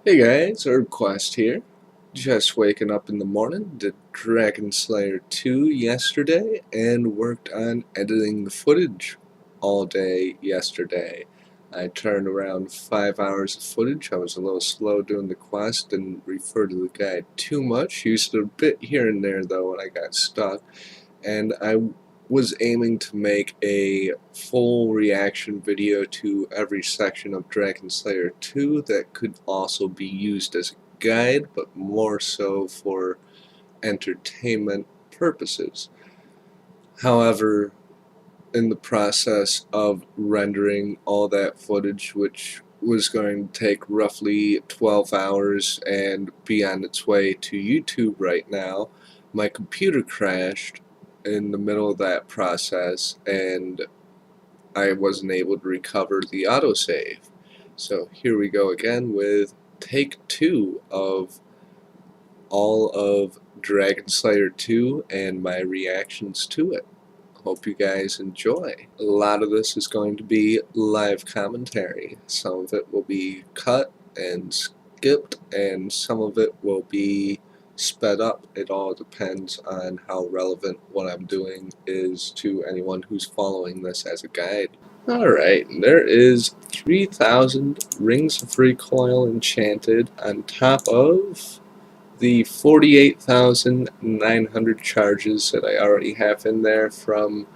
Hey guys, Quest here. Just waking up in the morning, did Dragon Slayer 2 yesterday, and worked on editing the footage all day yesterday. I turned around 5 hours of footage. I was a little slow doing the quest, didn't refer to the guide too much. Used it a bit here and there though when I got stuck. And I was aiming to make a full reaction video to every section of Dragon Slayer 2 that could also be used as a guide, but more so for entertainment purposes. However, in the process of rendering all that footage, which was going to take roughly 12 hours and be on its way to YouTube right now, my computer crashed in the middle of that process and I wasn't able to recover the autosave. So here we go again with take 2 of all of Dragon Slayer 2 and my reactions to it. Hope you guys enjoy. A lot of this is going to be live commentary. Some of it will be cut and skipped, and some of it will be sped up. It all depends on how relevant what I'm doing is to anyone who's following this as a guide. Alright, there is 3,000 Rings of Recoil enchanted on top of the 48,900 charges that I already have in there from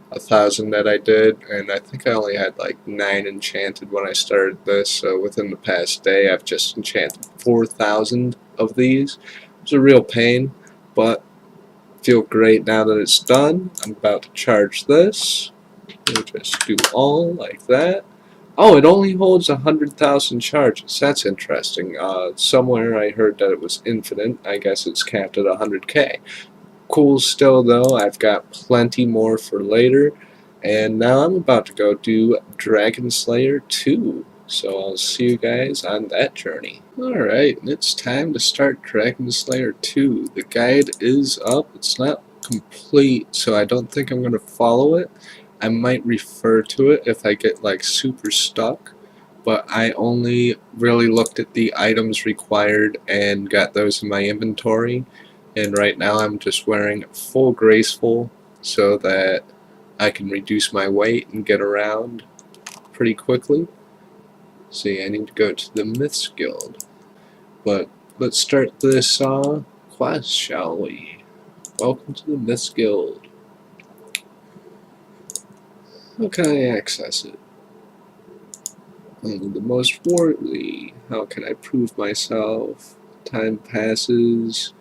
1,000 that I did, and I think I only had like 9 enchanted when I started this, so within the past day I've just enchanted 4,000 of these. It's a real pain, but feel great now that it's done. I'm about to charge this. We'll just do all like that. Oh, it only holds 100,000 charges. That's interesting. Somewhere I heard that it was infinite. I guess it's capped at 100k. Cool still, though. I've got plenty more for later. And now I'm about to go do Dragon Slayer 2. So I'll see you guys on that journey. Alright, it's time to start Dragon Slayer 2. The guide is up. It's not complete, so I don't think I'm going to follow it. I might refer to it if I get like super stuck, but I only really looked at the items required and got those in my inventory, and right now I'm just wearing full graceful so that I can reduce my weight and get around pretty quickly. See, I need to go to the Myths Guild, but let's start this quest, shall we? Welcome to the Myths Guild. How can I access it? Only the most worthy. How can I prove myself? Time passes.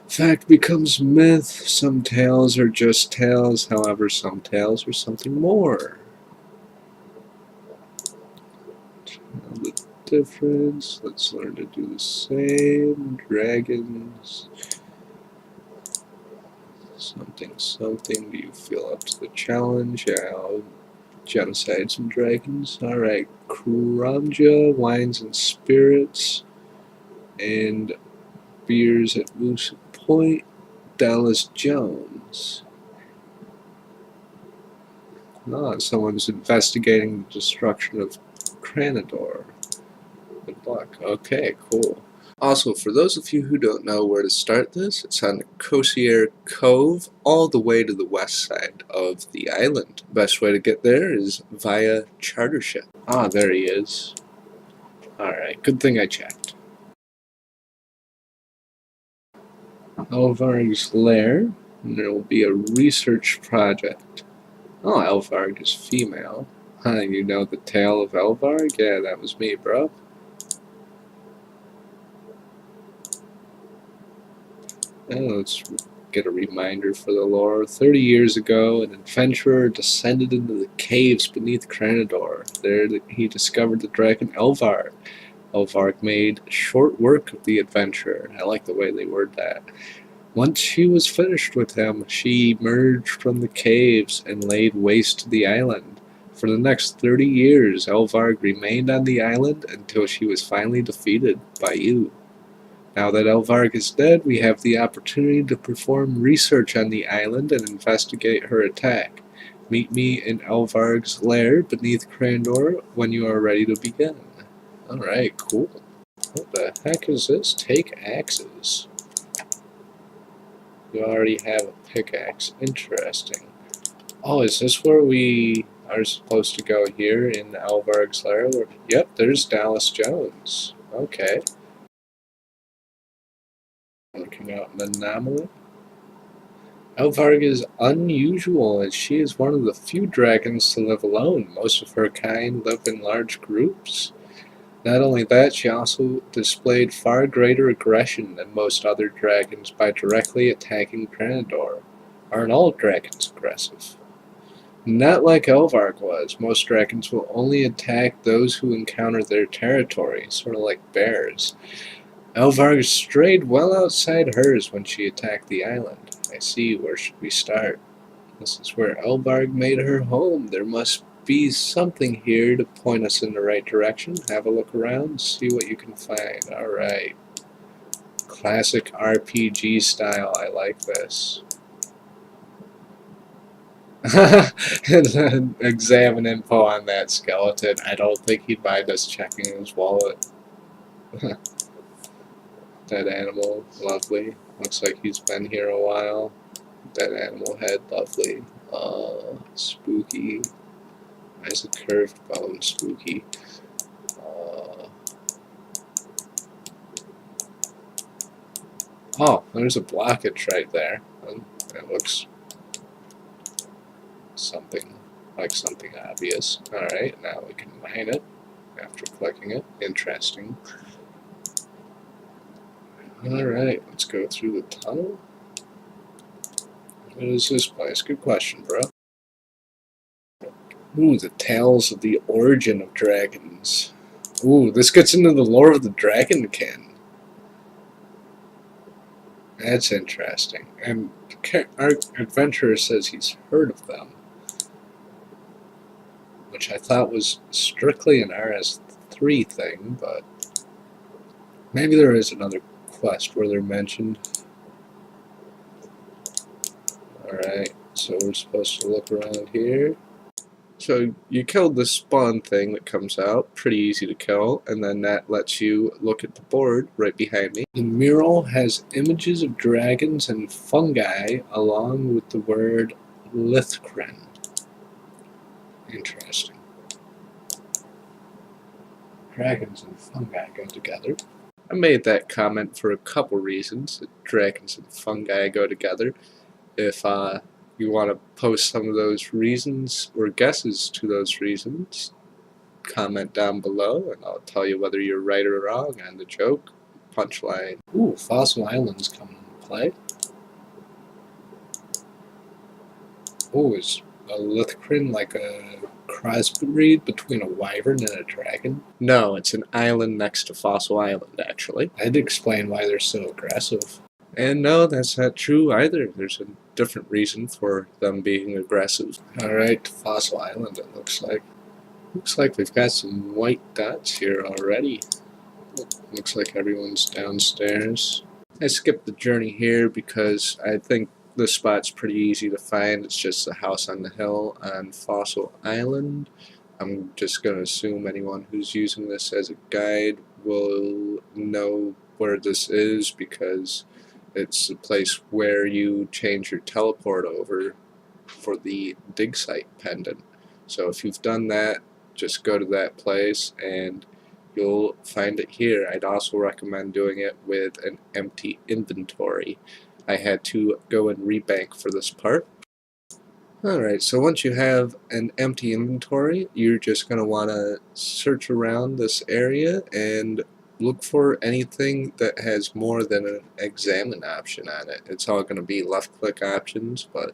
Fact becomes myth. Some tales are just tales, however, some tales are something more. Know the difference. Let's learn to do the same. Dragons. Something. Do you feel up to the challenge? Yeah, I'll genocide some dragons. Alright, Kranja, wines and spirits, and beers at Moose Point. Dallas Jones. Someone's investigating the destruction of Cranador. Good luck. Okay, cool. Also, for those of you who don't know where to start this, it's on the Cossier Cove, all the way to the west side of the island. Best way to get there is via charter ship. Ah, there he is. Alright, good thing I checked. Elvarg's lair, and there will be a research project. Oh, Elvarg is female. Huh, you know the tale of Elvarg? Yeah, that was me, bro. Let's get a reminder for the lore. 30 years ago, an adventurer descended into the caves beneath Cranador. There he discovered the dragon Elvarg. Elvarg made short work of the adventure. I like the way they word that. Once she was finished with him, she emerged from the caves and laid waste to the island. For the next 30 years, Elvarg remained on the island until she was finally defeated by you. Now that Elvarg is dead, we have the opportunity to perform research on the island and investigate her attack. Meet me in Elvarg's lair beneath Crandor when you are ready to begin. Alright, cool. What the heck is this? Take axes. You already have a pickaxe. Interesting. Oh, is this where we are supposed to go here in Alvarg's lair? Yep, there's Dallas Jones. Okay. Looking out an anomaly. Alvarg is unusual as she is one of the few dragons to live alone. Most of her kind live in large groups. Not only that, she also displayed far greater aggression than most other dragons by directly attacking Granador. Aren't all dragons aggressive? Not like Elvarg was. Most dragons will only attack those who encounter their territory, sort of like bears. Elvarg strayed well outside hers when she attacked the island. I see. Where should we start? This is where Elvarg made her home. There must be something here to point us in the right direction. Have a look around, see what you can find. Alright. Classic RPG style. I like this. And then examine info on that skeleton. I don't think he'd mind us checking his wallet. Dead animal, lovely. Looks like he's been here a while. Dead animal head, lovely. Spooky. Why is a curved bone spooky? Oh, there's a blockage right there. It looks something like something obvious. Alright, now we can mine it after clicking it. Interesting. Alright, let's go through the tunnel. What is this place? Good question, bro. Ooh, the tales of the origin of dragons. Ooh, this gets into the lore of the Dragonkin. That's interesting. And our adventurer says he's heard of them, which I thought was strictly an RS3 thing, but maybe there is another quest where they're mentioned. Alright, so we're supposed to look around here. So you killed the spawn thing that comes out, pretty easy to kill, and then that lets you look at the board right behind me. The mural has images of dragons and fungi along with the word Lithcren. Interesting. Dragons and fungi go together. I made that comment for a couple reasons, that dragons and fungi go together. If you want to post some of those reasons or guesses to those reasons, comment down below and I'll tell you whether you're right or wrong on the joke. Punchline. Ooh, Fossil Island's coming into play. Ooh, is a Lithcren like a crossbreed between a wyvern and a dragon? No, it's an island next to Fossil Island, actually. That'd explain why they're so aggressive. And no, that's not true either. There's a different reason for them being aggressive. Alright, Fossil Island it looks like. Looks like we've got some white dots here already. Looks like everyone's downstairs. I skipped the journey here because I think this spot's pretty easy to find. It's just the house on the hill on Fossil Island. I'm just going to assume anyone who's using this as a guide will know where this is because it's the place where you change your teleport over for the dig site pendant. So if you've done that, just go to that place and you'll find it here. I'd also recommend doing it with an empty inventory. I had to go and rebank for this part. Alright, so once you have an empty inventory, you're just going to want to search around this area and look for anything that has more than an examine option on it. It's all going to be left click options, but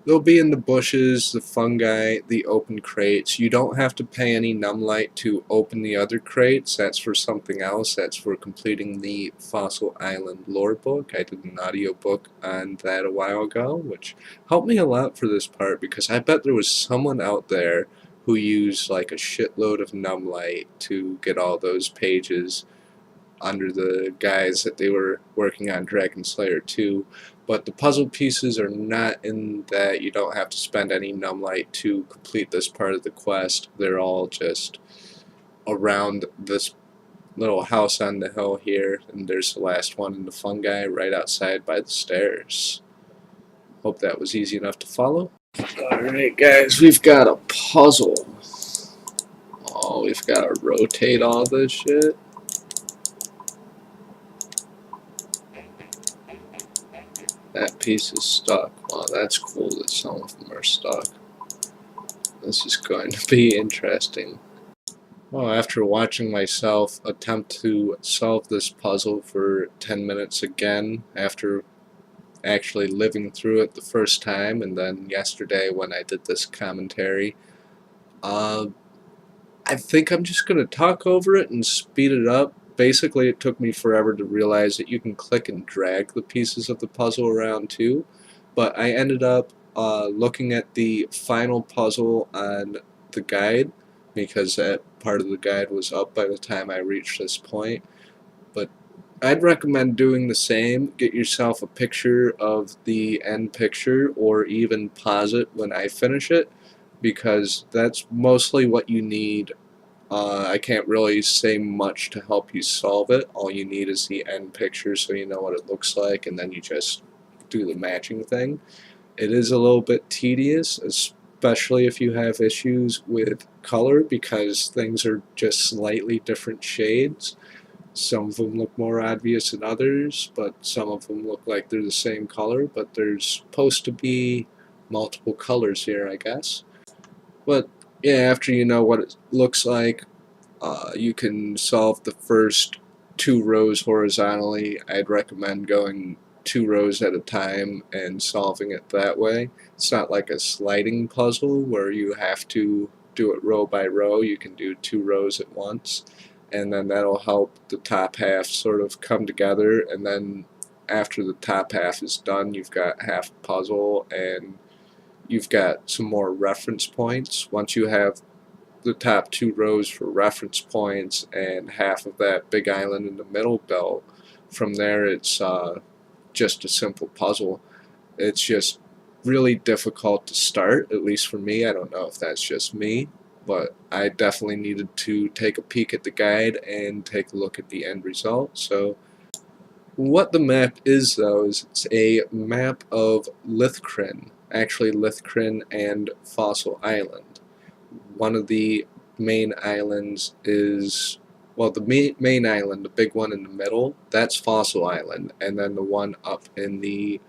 they'll be in the bushes, the fungi, the open crates. You don't have to pay any numlight to open the other crates. That's for something else. That's for completing the Fossil Island lore book. I did an audiobook on that a while ago, which helped me a lot for this part because I bet there was someone out there who used like a shitload of numlight to get all those pages under the guise that they were working on Dragon Slayer 2. But the puzzle pieces are not in that you don't have to spend any numlight to complete this part of the quest. They're all just around this little house on the hill here, and there's the last one in the fungi right outside by the stairs. Hope that was easy enough to follow. Alright guys, we've got a puzzle. Oh, we've got to rotate all this shit. That piece is stuck. Wow, that's cool that some of them are stuck. This is going to be interesting. Well, after watching myself attempt to solve this puzzle for 10 minutes again, after actually living through it the first time, and then yesterday when I did this commentary, I think I'm just going to talk over it and speed it up. Basically, it took me forever to realize that you can click and drag the pieces of the puzzle around too, but I ended up looking at the final puzzle on the guide, because that part of the guide was up by the time I reached this point. But I'd recommend doing the same. Get yourself a picture of the end picture, or even pause it when I finish it, because that's mostly what you need. I can't really say much to help you solve it. All you need is the end picture so you know what it looks like, and then you just do the matching thing. It is a little bit tedious, especially if you have issues with color, because things are just slightly different shades. Some of them look more obvious than others, but some of them look like they're the same color, but there's supposed to be multiple colors here, I guess. But yeah, after you know what it looks like, you can solve the first 2 rows horizontally. I'd recommend going 2 rows at a time and solving it that way. It's not like a sliding puzzle where you have to do it row by row. You can do 2 rows at once, and then that'll help the top half sort of come together, and then after the top half is done, you've got half a puzzle, and you've got some more reference points. Once you have the top 2 rows for reference points and half of that big island in the middle belt, from there it's just a simple puzzle. It's just really difficult to start, at least for me. I don't know if that's just me, but I definitely needed to take a peek at the guide and take a look at the end result. So what the map is, though, is it's a map of Lithcrin, actually Lithcrin and Fossil Island. One of the main islands is, well, the main island, the big one in the middle, that's Fossil Island, and then the one up in the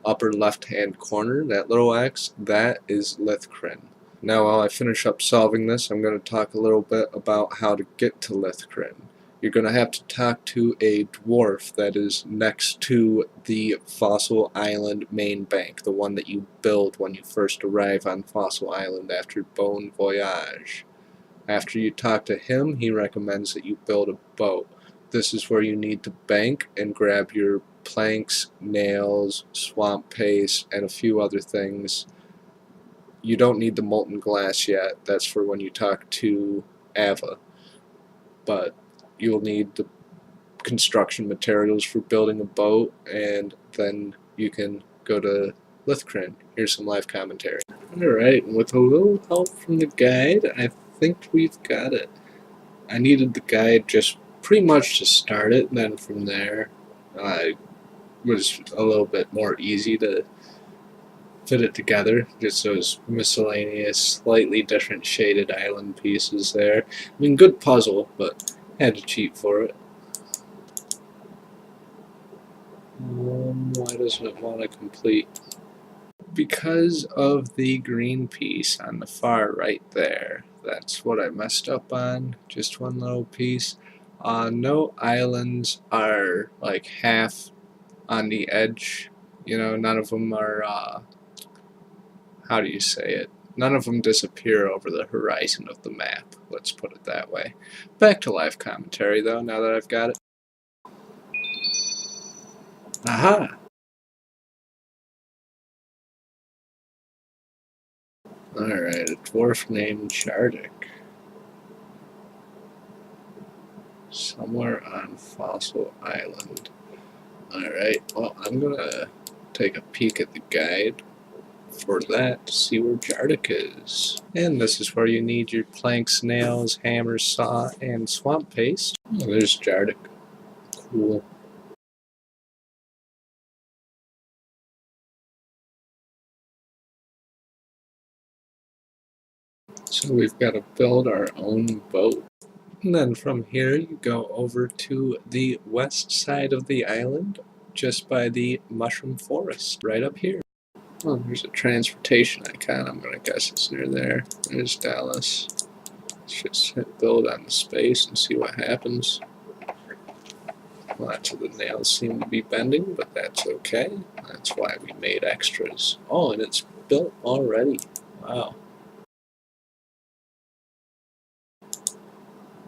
upper left-hand corner, that little X, that is Lithcrin. Now, while I finish up solving this, I'm going to talk a little bit about how to get to Lithcrin. You're going to have to talk to a dwarf that is next to the Fossil Island main bank, the one that you build when you first arrive on Fossil Island after Bon Voyage. After you talk to him, he recommends that you build a boat. This is where you need to bank and grab your planks, nails, swamp paste, and a few other things. You don't need the molten glass yet. That's for when you talk to Ava. But you'll need the construction materials for building a boat, and then you can go to Lithcrin. Here's some live commentary. Alright, and with a little help from the guide, I think we've got it. I needed the guide just pretty much to start it, and then from there was a little bit more easy to fit it together. Just those miscellaneous, slightly different shaded island pieces there. I mean, good puzzle, but had to cheat for it. Why doesn't it want to complete? Because of the green piece on the far right there. That's what I messed up on. Just one little piece. No islands are like half on the edge. You know, none of them are, how do you say it? None of them disappear over the horizon of the map. Let's put it that way. Back to live commentary, though, now that I've got it. Aha! Alright, a dwarf named Shardik. Somewhere on Fossil Island. Alright, well, I'm gonna take a peek at the guide. for that to see where Jardic is. And this is where you need your planks, nails, hammer, saw, and swamp paste. Oh, there's Jardic. Cool. So we've got to build our own boat. And then from here you go over to the west side of the island, just by the mushroom forest, right up here. Oh, there's a transportation icon. I'm gonna guess it's near there. There's Dallas. Let's just hit build on the space and see what happens. Lots of the nails seem to be bending, but that's okay. That's why we made extras. Oh, and it's built already. Wow.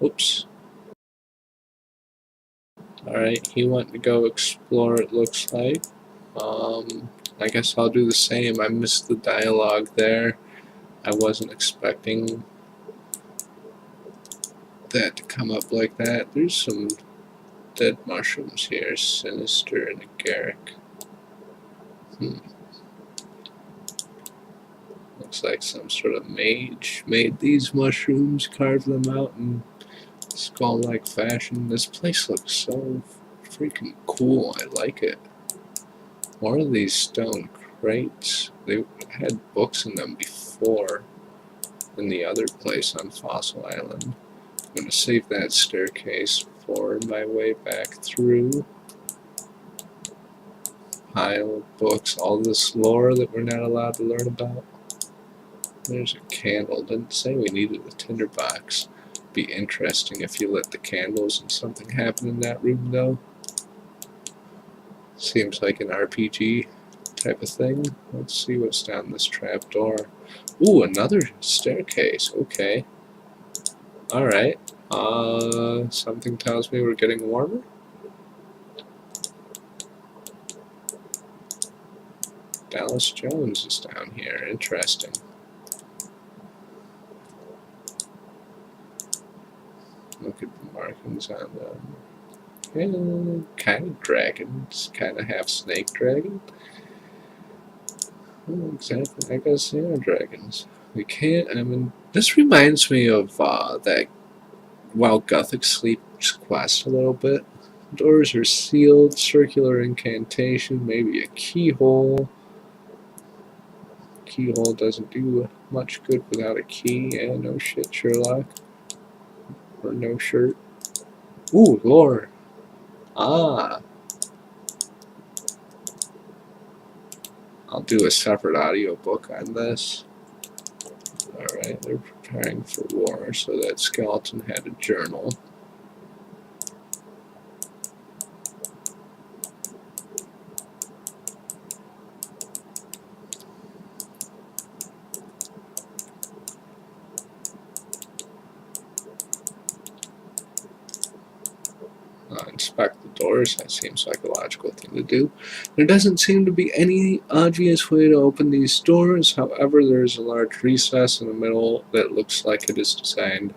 Oops. Alright, he went to go explore, it looks like. I guess I'll do the same. I missed the dialogue there. I wasn't expecting that to come up like that. There's some dead mushrooms here. Sinister and agaric. Looks like some sort of mage made these mushrooms, carved them out in skull-like fashion. This place looks so freaking cool. I like it. More of these stone crates. They had books in them before in the other place on Fossil Island. I'm going to save that staircase for my way back through. Pile of books, all this lore that we're not allowed to learn about. There's a candle. Didn't say we needed a tinderbox. Be interesting if you lit the candles and something happened in that room, though. Seems like an RPG type of thing. Let's see what's down this trapdoor. Ooh, another staircase. Okay. Alright. Something tells me we're getting warmer. Dallas Jones is down here. Interesting. Look at the markings on them. And kind of dragons, kind of half snake dragon. Oh, exactly. I guess they are dragons. We can't. I mean, this reminds me of that Wild Gothic Sleep's quest a little bit. Doors are sealed, circular incantation, maybe a keyhole. Keyhole doesn't do much good without a key. Yeah, no shit, Sherlock. Or no shirt. Ooh, lore. Ah. I'll do a separate audiobook on this. Alright, they're preparing for war, so that skeleton had a journal. Inspect the doors. That seems like a logical thing to do. There doesn't seem to be any obvious way to open these doors. However, there's a large recess in the middle that looks like it is designed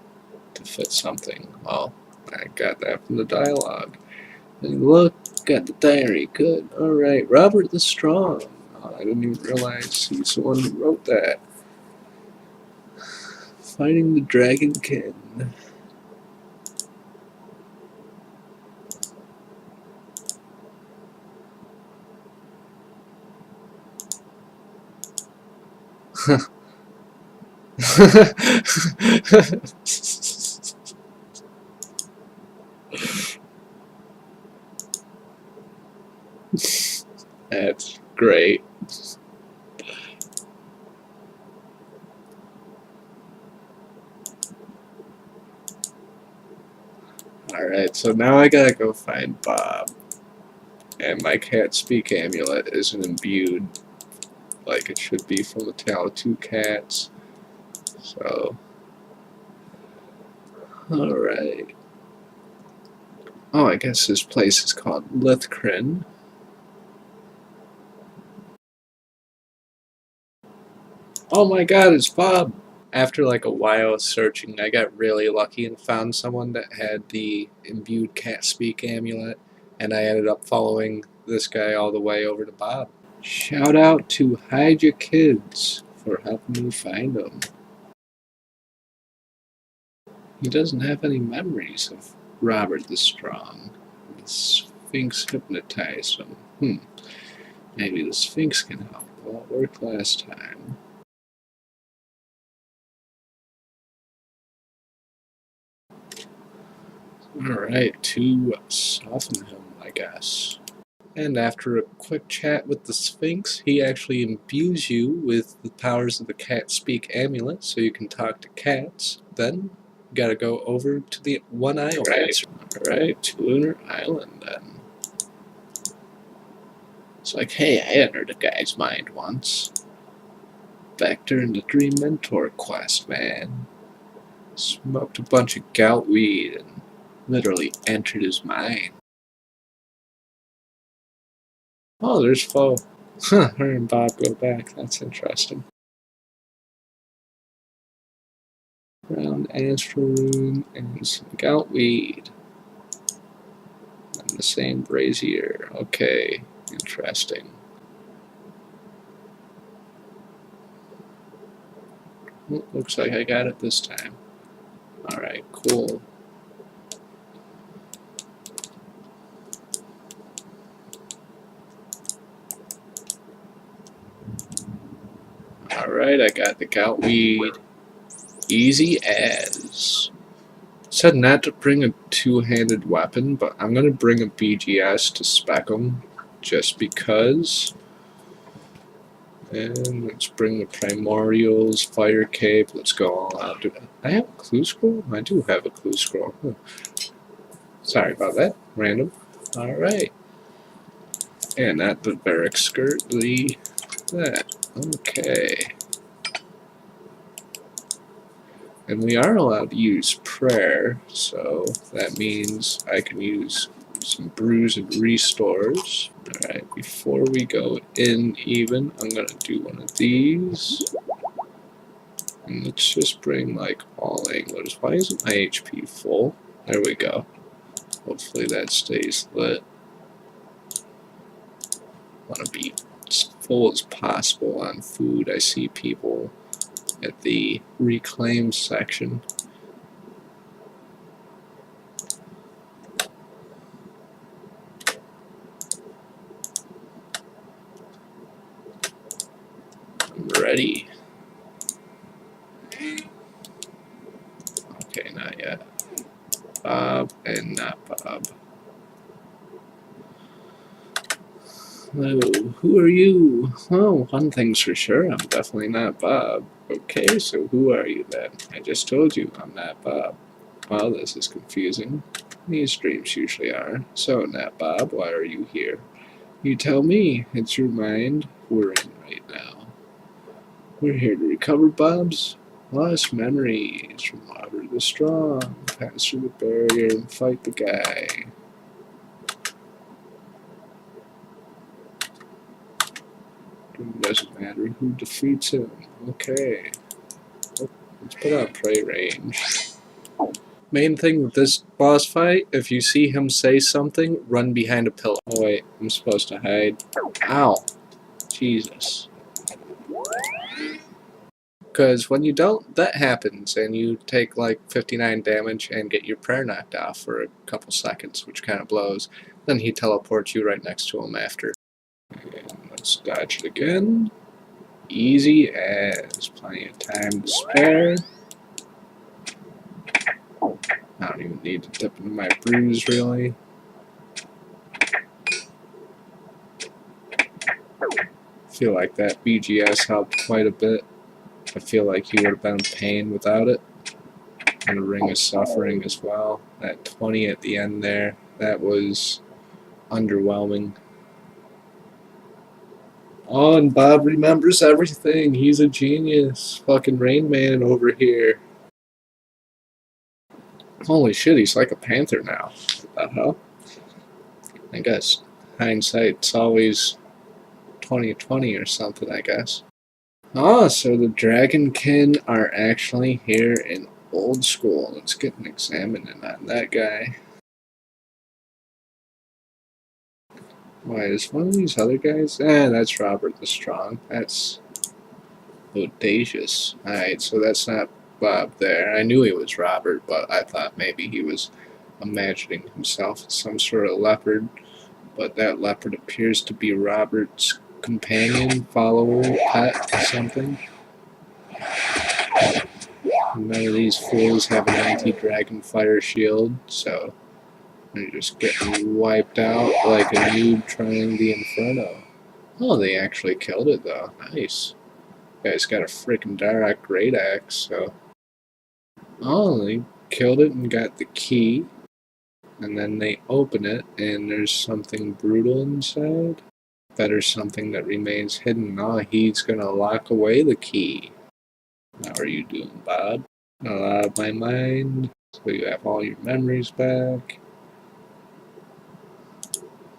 to fit something. Well, I got that from the dialogue. And look at the diary. Good. Alright, Robert the Strong. I didn't even realize he's the one who wrote that. Fighting the Dragon King. That's great. Alright, so now I gotta go find Bob. And my cat speak amulet isn't imbued like it should be from the Tale of Two Cats. So, alright. Oh, I guess this place is called Lithcrin. Oh my god, it's Bob! After like a while of searching, I got really lucky and found someone that had the imbued cat speak amulet, and I ended up following this guy all the way over to Bob. Shout out to Hide Your Kids for helping me find him. He doesn't have any memories of Robert the Strong. The Sphinx hypnotized him. Maybe the Sphinx can help. Well, it worked last time. Alright, to soften him, I guess. And after a quick chat with the Sphinx, he actually imbues you with the powers of the Cat Speak amulet, so you can talk to cats. Then, you gotta go over to the One Island. Alright, to Lunar Island then. It's like, hey, I entered a guy's mind once. Back during the Dream Mentor quest, man. Smoked a bunch of gout weed and literally entered his mind. Oh, there's Fo. Huh, her and Bob go back. That's interesting. Brown astral rune and some gout weed. And the same brazier. Okay, interesting. Well, looks like I got it this time. Alright, cool. Alright, I got the gout weed. Easy as. Said not to bring a two-handed weapon, but I'm gonna bring a BGS to spec them, just because. And let's bring the Primordials, Fire Cape, let's go all out. Do I have a clue scroll? I do have a clue scroll. Sorry about that, random. Alright. And not the barrack skirt, that. Okay. And we are allowed to use prayer, so that means I can use some brews and restores. Alright, before we go in even, I'm gonna do one of these. And let's just bring like all anglers. Why isn't my HP full? There we go. Hopefully that stays lit. Want to be as full as possible on food. I see people at the reclaim section. I'm ready. Okay, not yet. Bob and not Bob. Hello, who are you? Oh, one thing's for sure, I'm definitely not Bob. Okay, so who are you then? I just told you I'm not Bob. Well, this is confusing. These streams usually are. So, not Bob, why are you here? You tell me. It's your mind we're in right now. We're here to recover Bob's lost memories from Robert the Strong, pass through the barrier and fight the guy. It doesn't matter who defeats him. Okay. Let's put on prey range. Main thing with this boss fight, if you see him say something, run behind a pillar. Oh wait, I'm supposed to hide. Ow. Jesus. Because when you don't, that happens, and you take like 59 damage and get your prayer knocked off for a couple seconds, which kind of blows. Then he teleports you right next to him after. And let's dodge it again. Easy as. Plenty of time to spare. I don't even need to dip into my brews, really. I feel like that BGS helped quite a bit. I feel like he would have been in pain without it. And the Ring of Suffering as well. That 20 at the end there, that was underwhelming. Oh, and Bob remembers everything. He's a genius. Fucking Rain Man over here. Holy shit, he's like a panther now. What the hell? I guess hindsight's always 20/20 or something, I guess. Oh, so the Dragonkin are actually here in Old School. Let's get an examining on that guy. Why, is one of these other guys? That's Robert the Strong. That's audacious. Alright, so that's not Bob there. I knew he was Robert, but I thought maybe he was imagining himself as some sort of leopard. But that leopard appears to be Robert's companion, follower, pet, or something. None of these fools have an anti-dragon fire shield, so they're just getting wiped out like a noob trying the Inferno. Oh, they actually killed it though. Nice. Guy's got a freaking direct great axe, so. Oh, they killed it and got the key. And then they open it, and there's something brutal inside. Better something that remains hidden. Oh, he's gonna lock away the key. How are you doing, Bob? Not out of my mind. So you have all your memories back.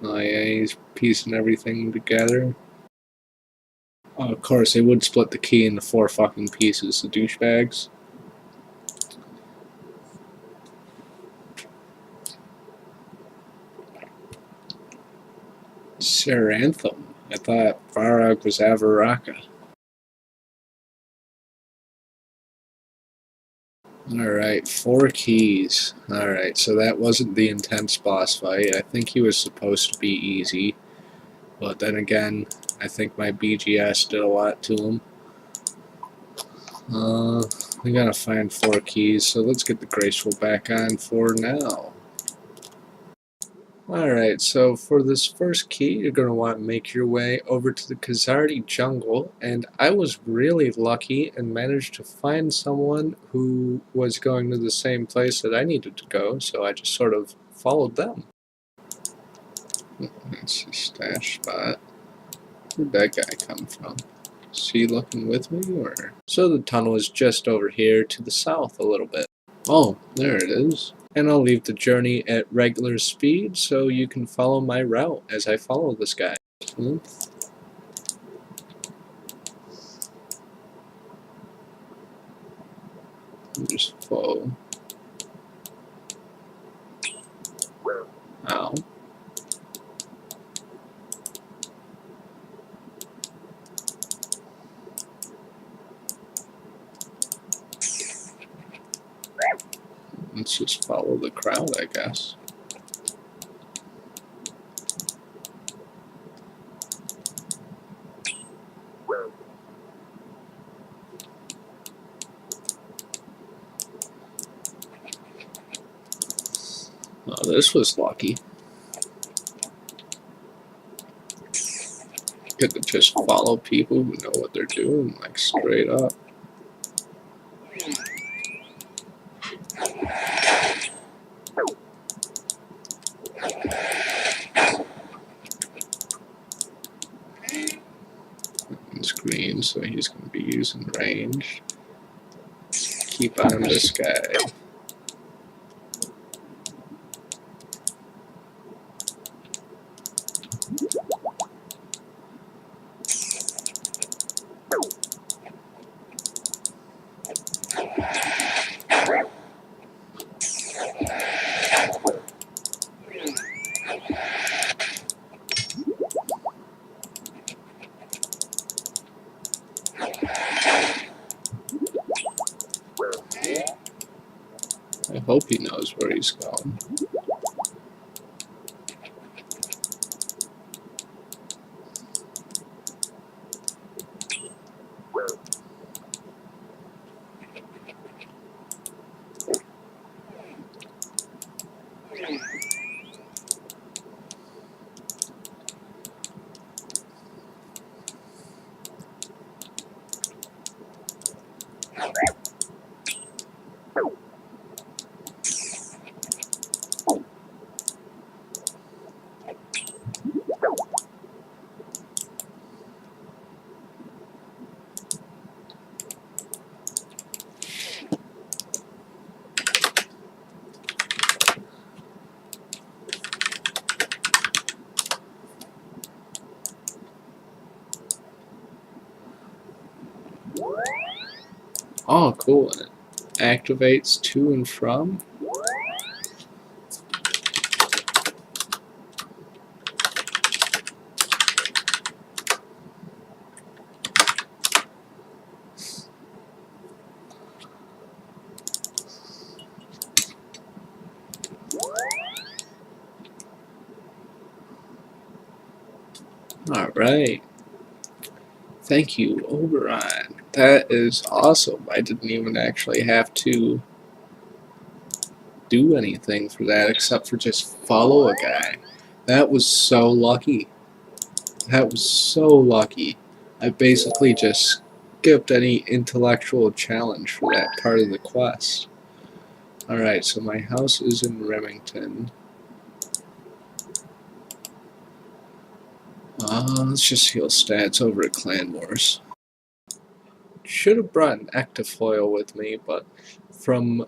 Oh yeah, he's piecing everything together. Oh, of course, they would split the key into 4 fucking pieces, the douchebags. Sarantham. I thought Varag was Avaraka. Alright, 4 keys. Alright, so that wasn't the intense boss fight. I think he was supposed to be easy. But then again, I think my BGS did a lot to him. We gotta find 4 keys, so let's get the Graceful back on for now. Alright, so for this first key, you're going to want to make your way over to the Khazardi jungle, and I was really lucky and managed to find someone who was going to the same place that I needed to go, so I just sort of followed them. That's a stash spot. Where'd that guy come from? Is he looking with me, or? So the tunnel is just over here to the south a little bit. Oh, there it is. And I'll leave the journey at regular speed so you can follow my route as I follow this guy. Just follow. Ow. Let's just follow the crowd, I guess. Oh, this was lucky. Get to just follow people who know what they're doing, like straight up. It's green, so he's going to be using range. Keep on this guy. I hope he knows where he's going. Oh, cool. And it activates to and from. Alright. Thank you, Oberon. That is awesome. I didn't even actually have to do anything for that except for just follow a guy. That was so lucky. That was so lucky. I basically just skipped any intellectual challenge for that part of the quest. Alright, so my house is in Remington. Let's just heal stats over at Clan Wars. Should have brought an Ectofoil with me, but from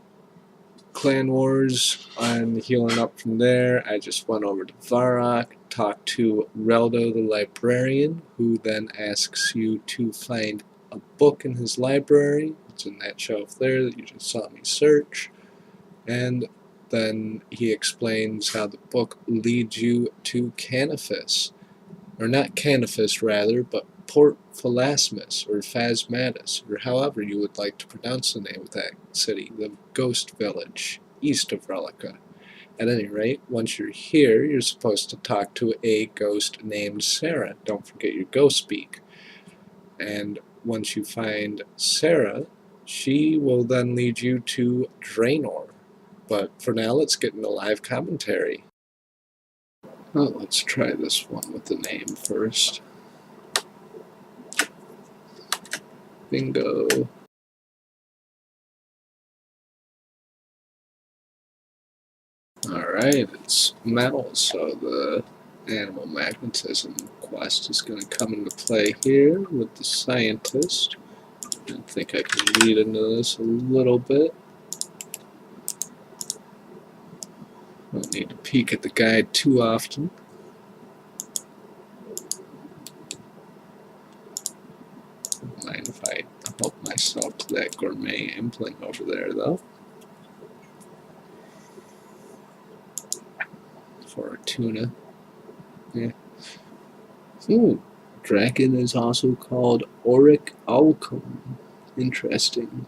Clan Wars, I'm healing up from there. I just went over to Varrock, talked to Reldo the librarian, who then asks you to find a book in his library. It's in that shelf there that you just saw me search. And then he explains how the book leads you to Canifis. Or not Canifis, rather, but Port Phalasmus, or Phasmatis, or however you would like to pronounce the name of that city, the ghost village, east of Relica. At any rate, once you're here, you're supposed to talk to a ghost named Sarah. Don't forget your ghost speak. And once you find Sarah, she will then lead you to Draenor. But for now, let's get into live commentary. Well, let's try this one with the name first. Bingo. Alright, it's metal, so the animal magnetism quest is going to come into play here with the scientist. I think I can read into this a little bit. Don't need to peek at the guide too often. Don't mind if I help myself to that gourmet impling over there, though. For a tuna. Yeah. Ooh, dragon is also called Auric Alcum. Interesting.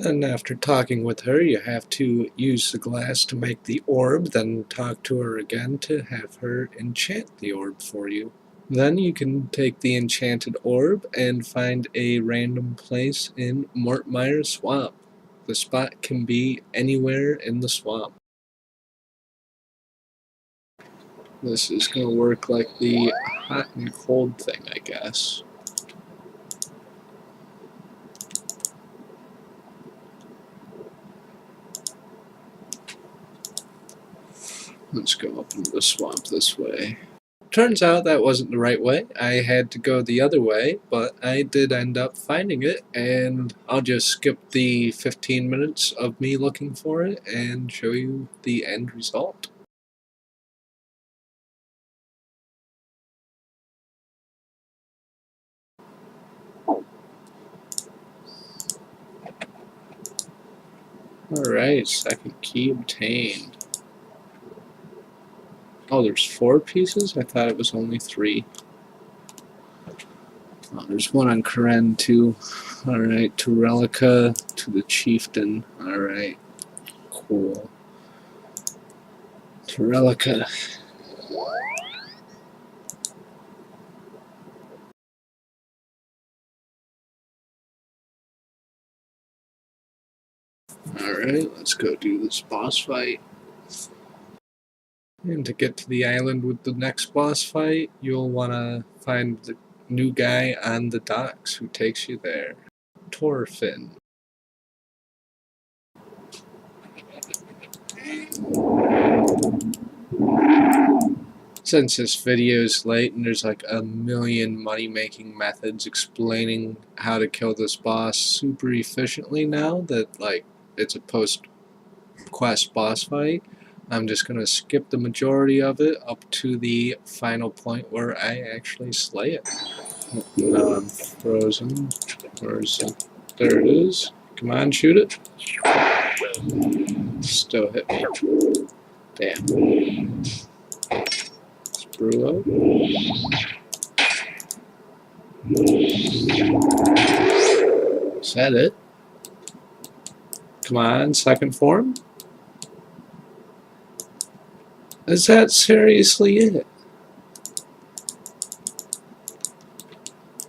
And after talking with her, you have to use the glass to make the orb, then talk to her again to have her enchant the orb for you. Then you can take the enchanted orb and find a random place in Mortmire Swamp. The spot can be anywhere in the swamp. This is going to work like the hot and cold thing, I guess. Let's go up into the swamp this way. Turns out that wasn't the right way. I had to go the other way, but I did end up finding it, and I'll just skip the 15 minutes of me looking for it and show you the end result. Alright, second key obtained. Oh, there's 4 pieces? I thought it was only 3. Oh, there's one on Karen too. Alright, to Relica, to the Chieftain. Alright, cool. To Relica. Alright, let's go do this boss fight. And to get to the island with the next boss fight, you'll want to find the new guy on the docks who takes you there. Torfin. Since this video is late and there's like a million money-making methods explaining how to kill this boss super efficiently now that like it's a post-quest boss fight, I'm just going to skip the majority of it up to the final point where I actually slay it. Now I'm frozen. Where is it? There it is. Come on, shoot it. Still hit me. Damn. Brew up. Is that it? Come on, second form. Is that seriously it?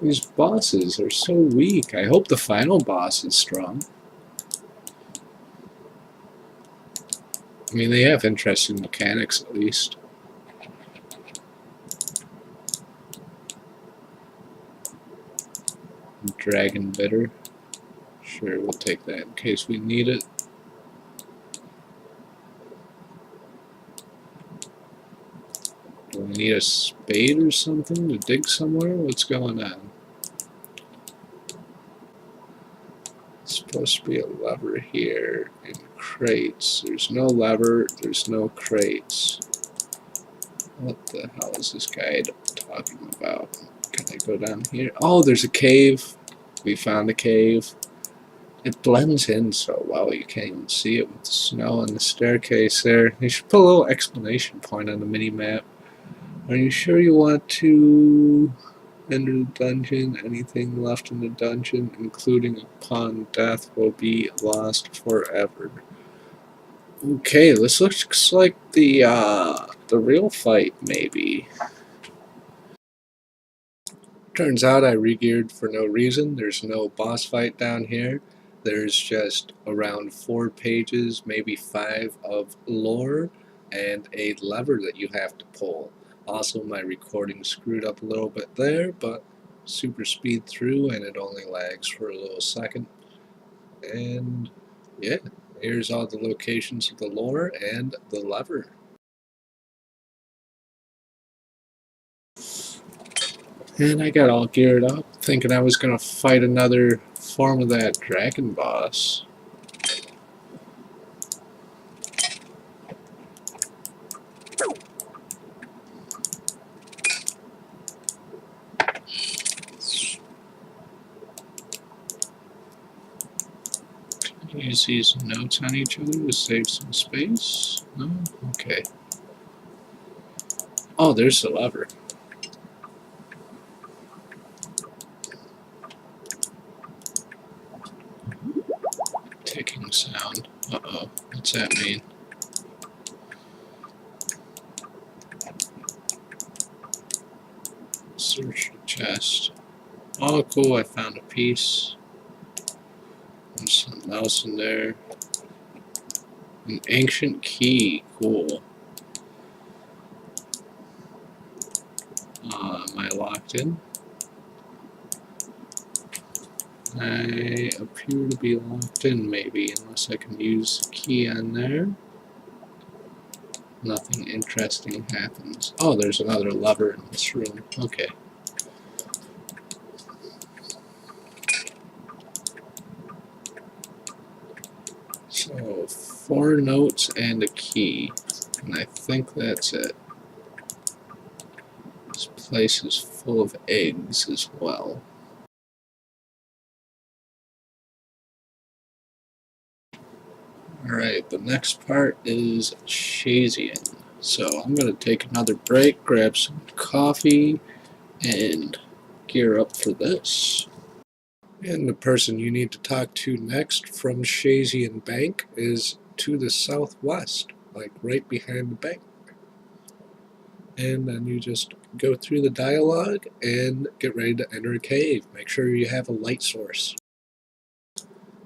These bosses are so weak. I hope the final boss is strong. I mean, they have interesting mechanics at least. Dragon Bitter. Sure, we'll take that in case we need it. Do we need a spade or something to dig somewhere? What's going on? It's supposed to be a lever here and crates. There's no lever, there's no crates. What the hell is this guide talking about? Can I go down here? Oh, there's a cave. We found a cave. It blends in so well you can't even see it with the snow and the staircase there. You should put a little exclamation point on the mini-map. Are you sure you want to enter the dungeon? Anything left in the dungeon, including upon death, will be lost forever. Okay, this looks like the real fight, maybe. Turns out I regeared for no reason. There's no boss fight down here. There's just around 4 pages, maybe 5 of lore and a lever that you have to pull. Also, my recording screwed up a little bit there, but super speed through and it only lags for a little second. And yeah, here's all the locations of the lore and the lever. And I got all geared up, thinking I was going to fight another form of that dragon boss. Use these notes on each other to save some space? No? Okay. Oh, there's the lever. Ticking sound. Uh-oh. What's that mean? Search the chest. Oh, cool. I found a piece. There's something else in there. An ancient key. Cool. Am I locked in? I appear to be locked in, maybe, unless I can use the key on there. Nothing interesting happens. Oh, there's another lever in this room. Okay. So, 4 notes and a key. And I think that's it. This place is full of eggs as well. Alright, the next part is Shazian. So I'm going to take another break, grab some coffee, and gear up for this. And the person you need to talk to next from Shazian Bank is to the southwest, like right behind the bank. And then you just go through the dialogue and get ready to enter a cave. Make sure you have a light source.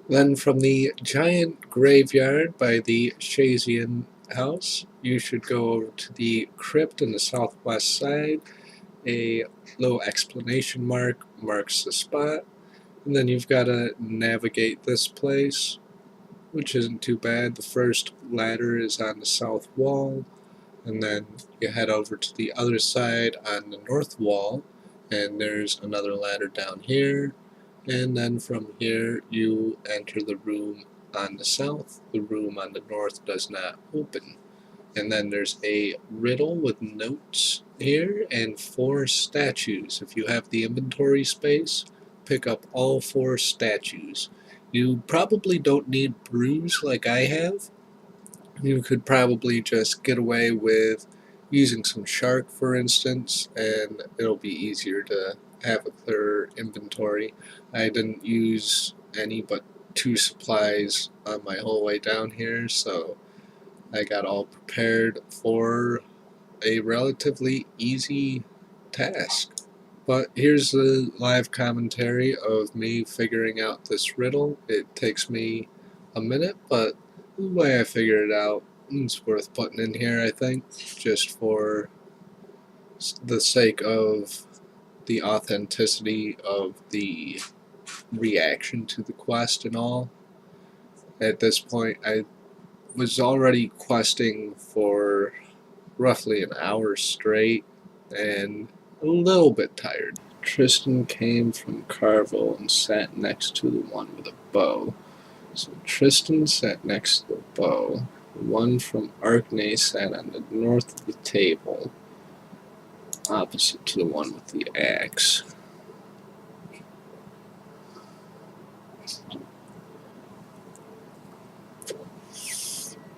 Then from the giant graveyard by the Shazian house, you should go over to the crypt on the southwest side. A little exclamation mark marks the spot. And then you've got to navigate this place, which isn't too bad. The first ladder is on the south wall, and then you head over to the other side on the north wall, and there's another ladder down here. And then from here you enter the room on the south. The room on the north does not open. And then there's a riddle with notes here and 4 statues. If you have the inventory space, pick up all 4 statues. You probably don't need brews like I have. You could probably just get away with using some shark, for instance, and it'll be easier to have a clearer inventory. I didn't use any but 2 supplies on my whole way down here, so I got all prepared for a relatively easy task. But here's the live commentary of me figuring out this riddle. It takes me a minute, but the way I figured it out, it's worth putting in here, I think, just for the sake of the authenticity of the reaction to the quest and all. At this point, I was already questing for roughly an hour straight and a little bit tired. Tristan came from Carville and sat next to the one with a bow. So Tristan sat next to the bow. The one from Arkney sat on the north of the table, opposite to the one with the axe.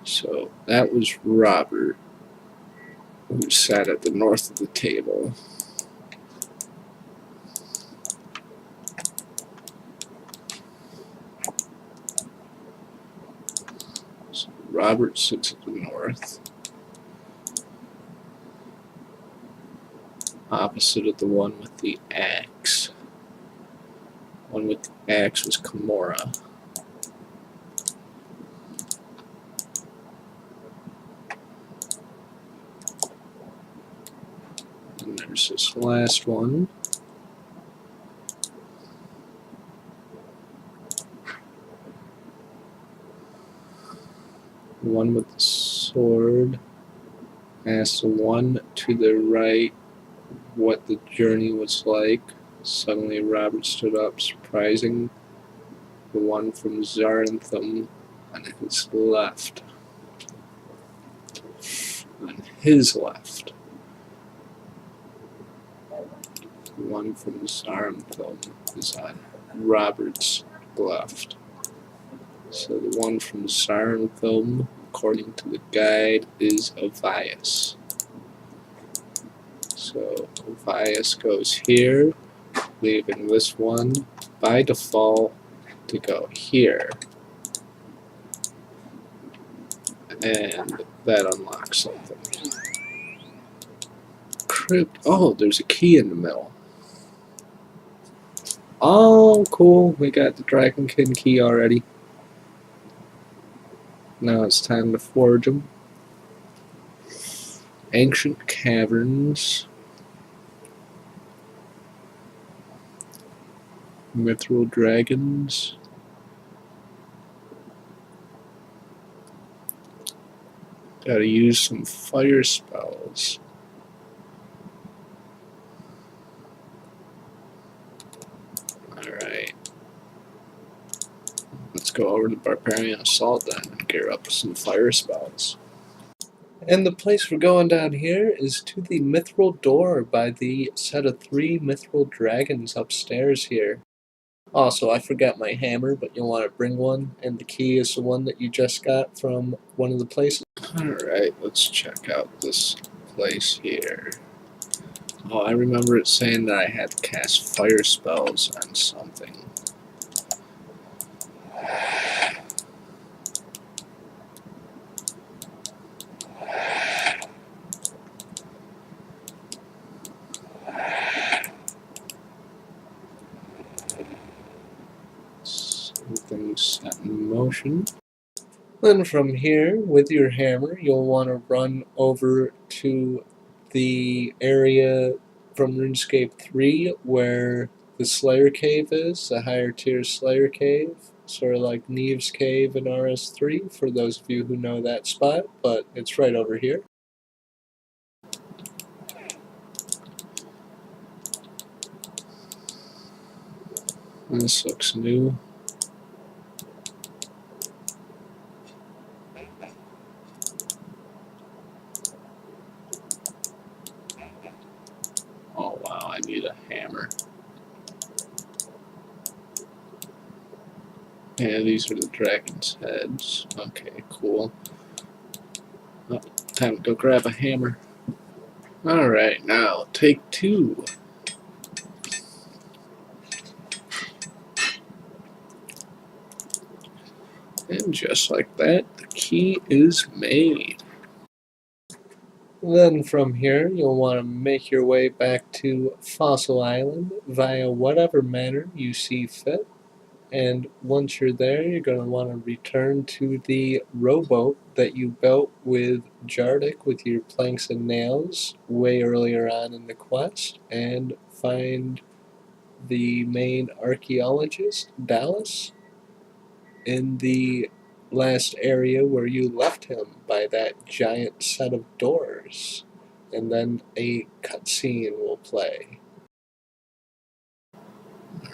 So that was Robert, who sat at the north of the table. So Robert sits at the north, opposite of the one with the axe. One with the axe was Kimura. And there's this last one. The one with the sword asked the one to the right what the journey was like. Suddenly Robert stood up, surprising the one from Zarentham on his left. On his left. The one from Zarentham is on Robert's left. So the one from Zarentham, according to the guide, is Avias. So Avias goes here, leaving this one by default to go here. And that unlocks something. Crypt. Oh, there's a key in the middle. Oh, cool. We got the Dragonkin key already. Now it's time to forge them. Ancient caverns. Mithril dragons. Gotta use some fire spells. Alright. Let's go over to Barbarian Assault then and gear up with some fire spells. And the place we're going down here is to the Mithril Door by the set of 3 Mithril dragons upstairs here. Also, I forgot my hammer, but you'll want to bring one, and the key is the one that you just got from one of the places. Alright, let's check out this place here. Oh, I remember it saying that I had to cast fire spells on something. Something set in motion. Then from here, with your hammer, you'll want to run over to the area from RuneScape 3 where the Slayer Cave is, the higher tier Slayer Cave, sort of like Neve's Cave in RS3, for those of you who know that spot, but it's right over here. This looks new. Oh wow, I need a hammer. Yeah, these are the dragon's heads. Okay, cool. Oh, time to go grab a hammer. Alright, now take 2. And just like that, the key is made. Then from here, you'll want to make your way back to Fossil Island via whatever manner you see fit. And once you're there, you're going to want to return to the rowboat that you built with Jardik with your planks and nails way earlier on in the quest and find the main archaeologist, Dallas, in the last area where you left him by that giant set of doors. And then a cutscene will play.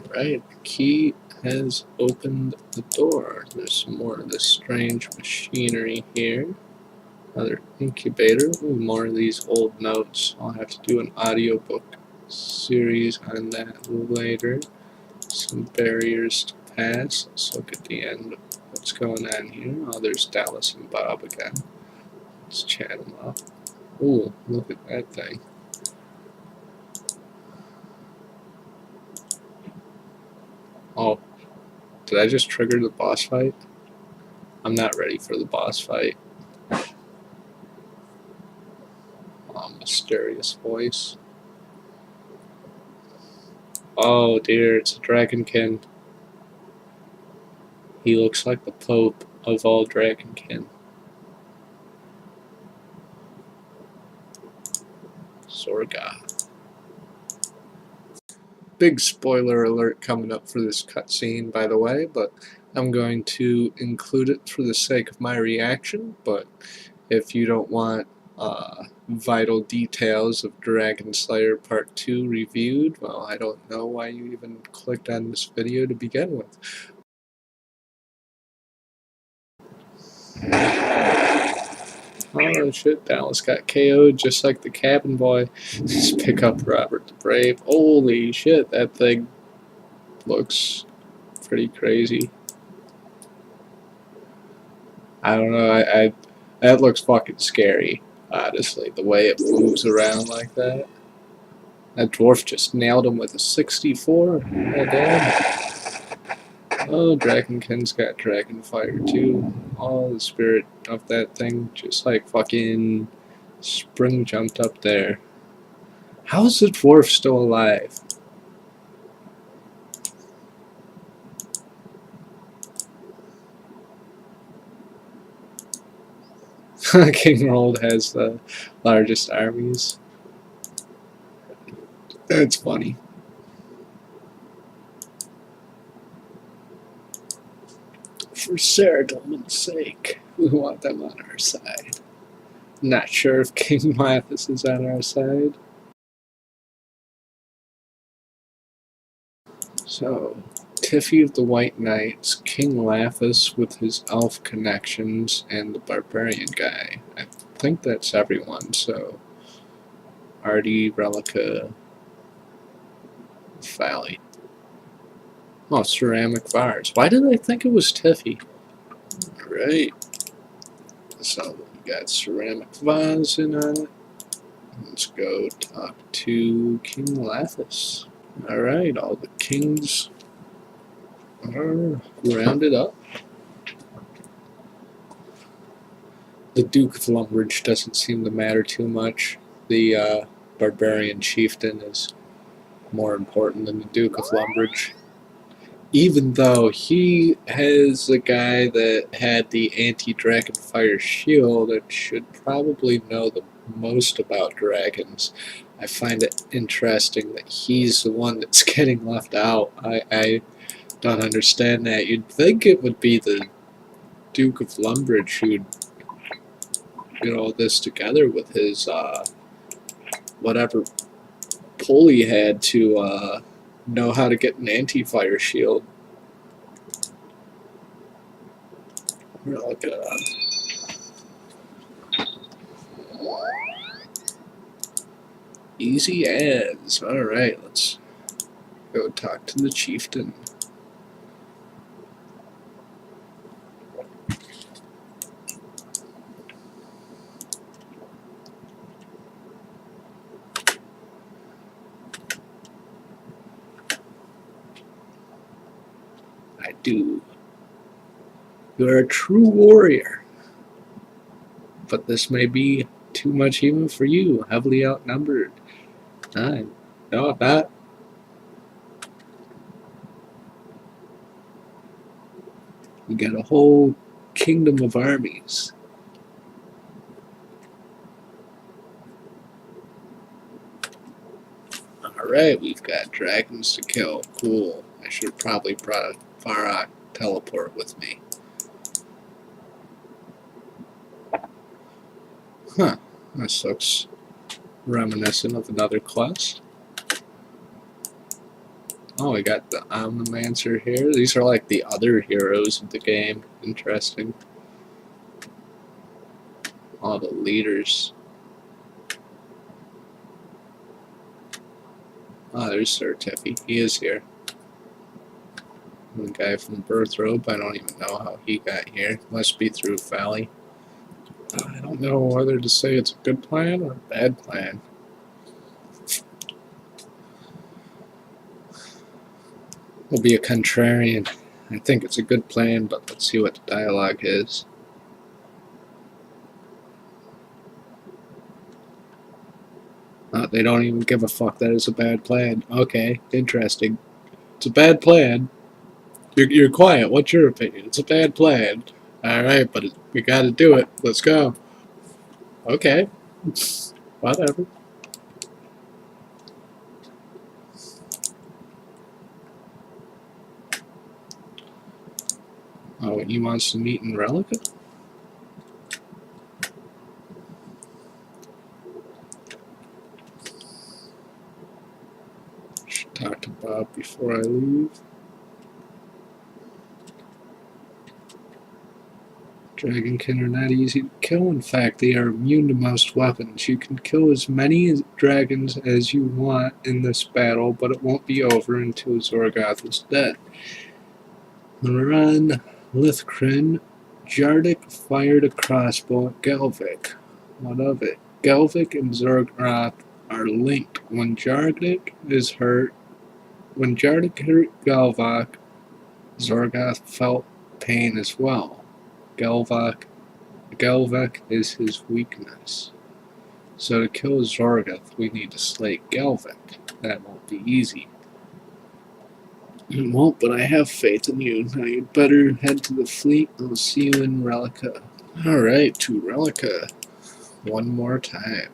Alright, the key has opened the door. There's some more of this strange machinery here. Another incubator. Ooh, more of these old notes. I'll have to do an audiobook series on that later. Some barriers to pass. Let's look at the end of what's going on here. Oh, there's Dallas and Bob again. Let's chat them up. Ooh, look at that thing. Oh, did I just trigger the boss fight? I'm not ready for the boss fight. Mysterious voice. Oh dear, it's a dragonkin. He looks like the Pope of all dragonkin. Sorga. Big spoiler alert coming up for this cutscene, by the way, but I'm going to include it for the sake of my reaction. But if you don't want vital details of Dragon Slayer Part 2 reviewed, well, I don't know why you even clicked on this video to begin with. Oh shit, Dallas got KO'd just like the cabin boy. Just pick up Robert the Brave. Holy shit, that thing looks pretty crazy. I don't know, that looks fucking scary, honestly, the way it moves around like that. That dwarf just nailed him with a 64. Oh damn. Oh, Dragonkin's got Dragon Fire too. Oh, the spirit of that thing just like fucking spring jumped up there. How is the dwarf still alive? King Rold has the largest armies. That's funny. For Saradomin's sake, we want them on our side. Not sure if King Lathis is on our side. So, Tiffy of the White Knights, King Lathis with his elf connections, and the barbarian guy. I think that's everyone, so Artie, Relica, Fally. Oh, ceramic vase. Why did I think it was Tiffy? Right. So we got ceramic vase in on it. Let's go talk to King Lathis. Alright, all the kings are rounded up. The Duke of Lumbridge doesn't seem to matter too much. The barbarian chieftain is more important than the Duke of Lumbridge. Even though he has a guy that had the anti-dragon fire shield and should probably know the most about dragons, I find it interesting that he's the one that's getting left out. I don't understand that. You'd think it would be the Duke of Lumbridge who'd get all this together with his whatever pull he had to know how to get an anti-fire shield. I'm gonna look it up. Easy as. Alright, let's go talk to the chieftain. I do. You're a true warrior. But this may be too much even for you. Heavily outnumbered. No, I'm not. You got a whole kingdom of armies. Alright, we've got dragons to kill. Cool. I should have probably brought a Varrock teleport with me. Huh. This looks reminiscent of another quest. Oh, we got the Omnimancer here. These are like the other heroes of the game. Interesting. All the leaders. Oh, there's Sir Tiffy. He is here. The guy from Birthrobe. I don't even know how he got here. Must be through Valley. I don't know whether to say it's a good plan or a bad plan. We'll be a contrarian. I think it's a good plan, but let's see what the dialogue is. They don't even give a fuck that it's a bad plan. Okay, interesting. It's a bad plan. You're quiet. What's your opinion? It's a bad plan. Alright, but we gotta do it. Let's go. Okay. Whatever. Oh, he wants to meet in Relica? Should talk to Bob before I leave. Dragonkin are not easy to kill. In fact, they are immune to most weapons. You can kill as many dragons as you want in this battle, but it won't be over until Zorgoth is dead. Run, Lithcrin, Jardik fired a crossbow at Galvik. What of it? Galvik and Zorgoth are linked. When Jardik hurt Galvik, Zorgoth felt pain as well. Galvik is his weakness. So to kill Zorgoth, we need to slay Galvik. That won't be easy. It won't, but I have faith in you. Now you'd better head to the fleet. I'll see you in Relica. Alright, to Relica. One more time.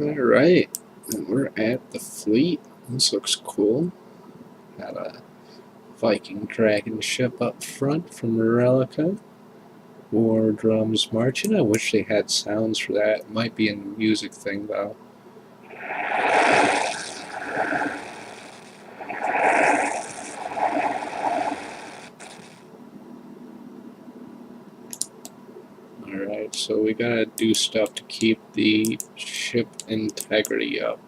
Alright, and we're at the fleet. This looks cool. Got a Viking dragon ship up front from Relica. War drums marching. I wish they had sounds for that. It might be in the music thing though. Alright, so we gotta do stuff to keep the ship integrity up.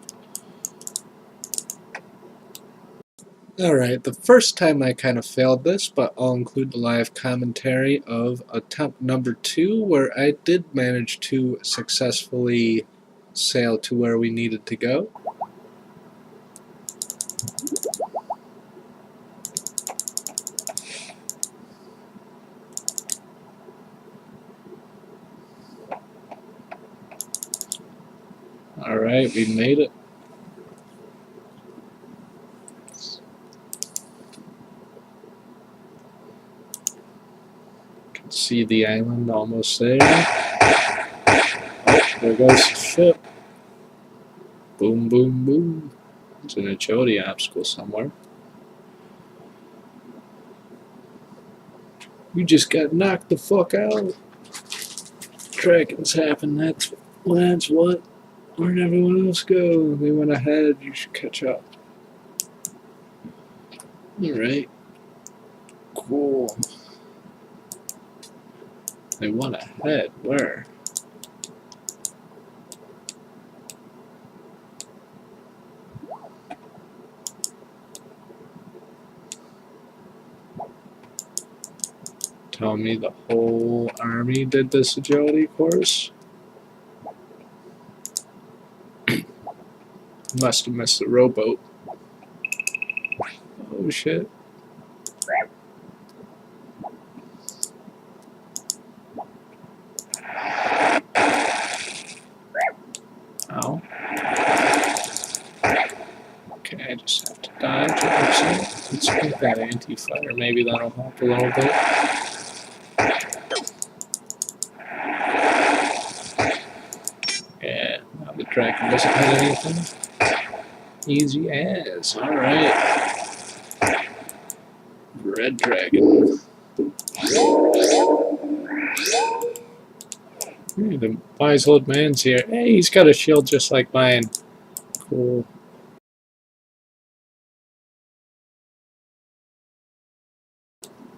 Alright, the first time I kind of failed this, but I'll include the live commentary of attempt number 2, where I did manage to successfully sail to where we needed to go. Alright, we made it. Can see the island almost there. Oh, there goes the ship. Boom, boom, boom. There's an agility obstacle somewhere. You just got knocked the fuck out. Dragons happen, that's what. Where'd everyone else go? They went ahead, you should catch up. Alright. Cool. They went ahead, where? Tell me the whole army did this agility course? Must have missed the rowboat. Oh shit. Ow. Okay, I just have to dodge it. Let's get that anti-fire. Maybe that'll help a little bit. Yeah, now the dragon doesn't hit anything. Easy as. Alright. Red dragon. Hey, the wise old man's here. Hey, he's got a shield just like mine. Cool.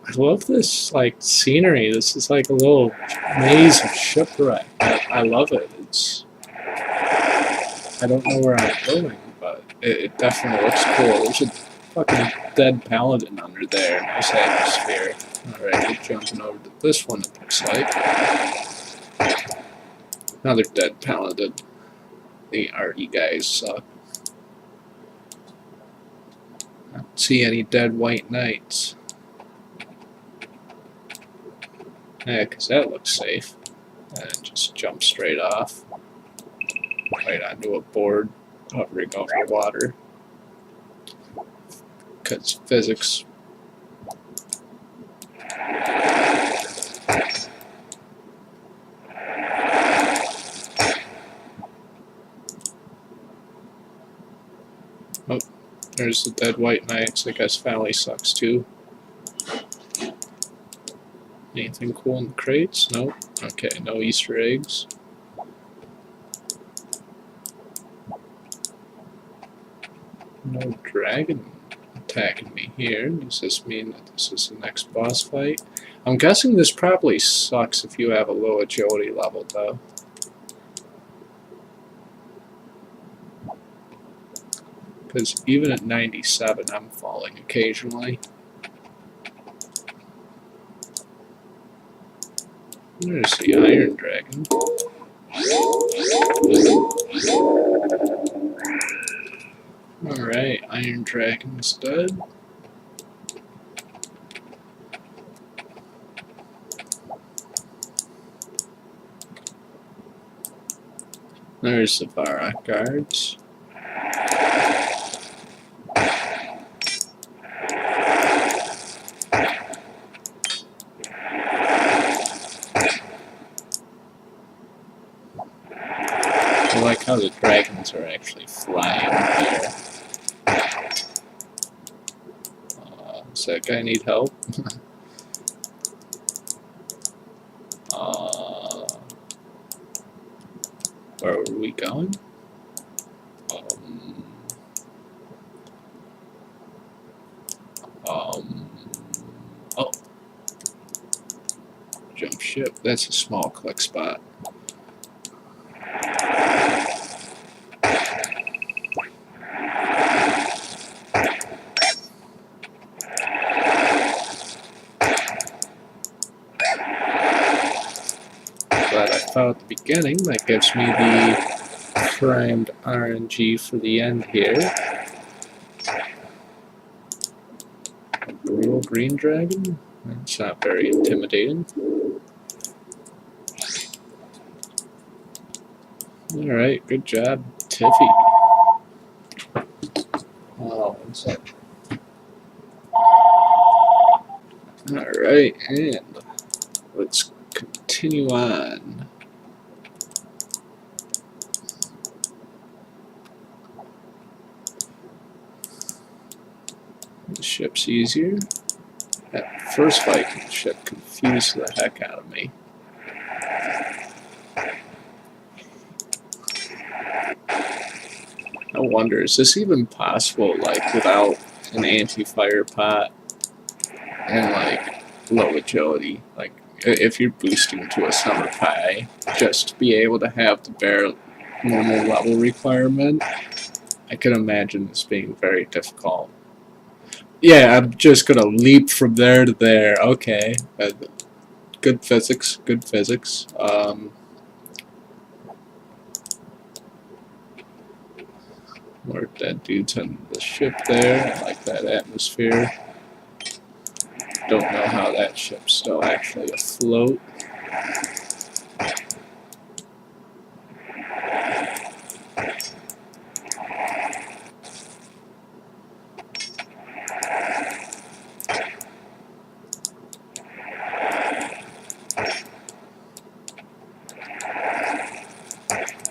I love this, like, scenery. This is like a little maze of shipwreck. I love it. It's... I don't know where I'm going, but it definitely looks cool. There's a fucking dead paladin under there. Nice atmosphere. Alright, we're jumping over to this one, it looks like. Another dead paladin. The arty guys suck. I don't see any dead white knights. Yeah, because that looks safe. And just jump straight off. Right onto a board, hovering over water. Because physics. Oh, there's the dead white knights. I guess family sucks too. Anything cool in the crates? Nope. Okay, no Easter eggs. No dragon attacking me here. Does this mean that this is the next boss fight? I'm guessing this probably sucks if you have a low agility level, though. Because even at 97, I'm falling occasionally. There's the Iron Dragon. Alright, Iron Dragon's dead. There's the Varrock guards. I like how the dragons are actually flying there. Does that guy need help? Where were we going? Oh. Jump ship. That's a small click spot. But I thought at the beginning that gives me the primed RNG for the end here. A brutal green dragon? That's not very intimidating. Alright, good job, Tiffy. Oh, one sec. Alright, and let's continue on. The ship's easier. That first Viking ship confused the heck out of me. I wonder, is this even possible, like, without an anti-fire pot and, like, low agility? Like, if you're boosting to a summer pie, just to be able to have the bare normal level requirement, I can imagine this being very difficult. Yeah, I'm just gonna leap from there to there. Okay. Good physics, good physics. More dead dudes on the ship there. I like that atmosphere. Don't know how that ship's still actually afloat.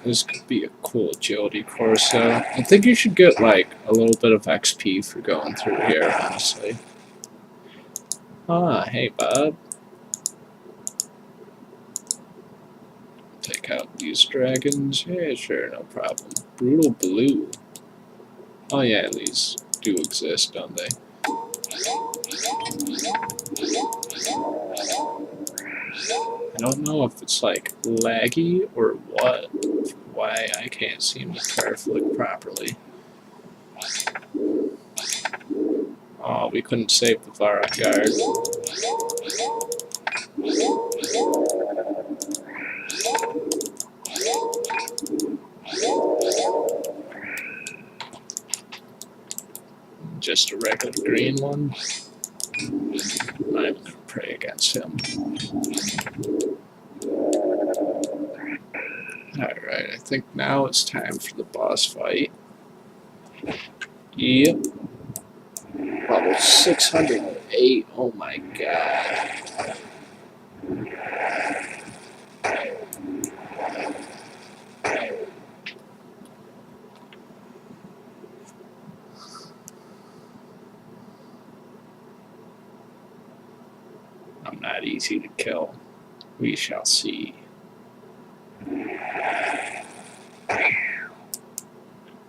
This could be a cool agility course, though. I think you should get, like, a little bit of XP for going through here, honestly. Ah, hey, bud. Take out these dragons. Yeah, sure, no problem. Brutal blue. Oh, yeah, these do exist, don't they? I don't know if it's, like, laggy or what. Why I can't seem to car flick properly. Oh, we couldn't save the Vara guard. Just a regular green one. I'm going to pray against him. Alright, I think now it's time for the boss fight. Yep. Level 608. Oh my god. I'm not easy to kill. We shall see.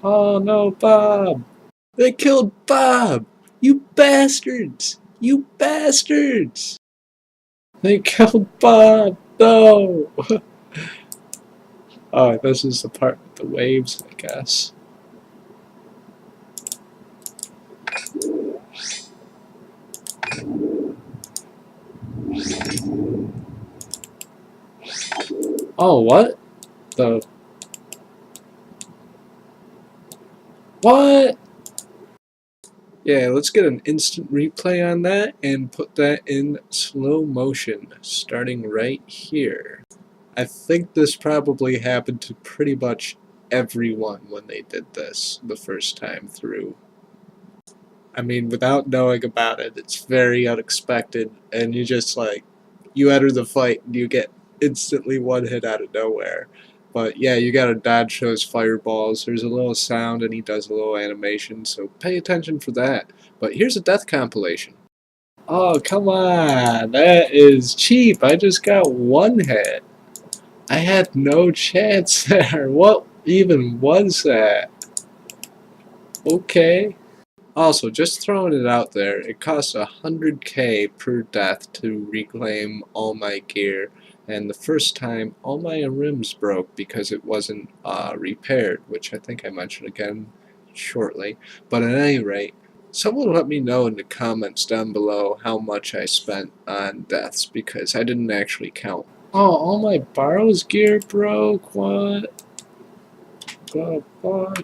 Oh no, Bob! They killed Bob! You bastards! You bastards! They killed Bob! No! Oh, this is the part with the waves, I guess. Oh, what? What? Yeah, let's get an instant replay on that and put that in slow motion, starting right here. I think this probably happened to pretty much everyone when they did this the first time through. I mean, without knowing about it, it's very unexpected, and you just, like, you enter the fight and you get instantly one hit out of nowhere. But yeah, you gotta dodge those fireballs. There's a little sound and he does a little animation, so pay attention for that. But here's a death compilation. Oh, come on! That is cheap! I just got one hit. I had no chance there. What even was that? Okay. Also, just throwing it out there, it costs 100k per death to reclaim all my gear, and the first time all my rims broke because it wasn't repaired, which I think I mentioned again shortly. But at any rate, someone let me know in the comments down below how much I spent on deaths, because I didn't actually count. Oh, all my Barrow's gear broke? What? The fuck?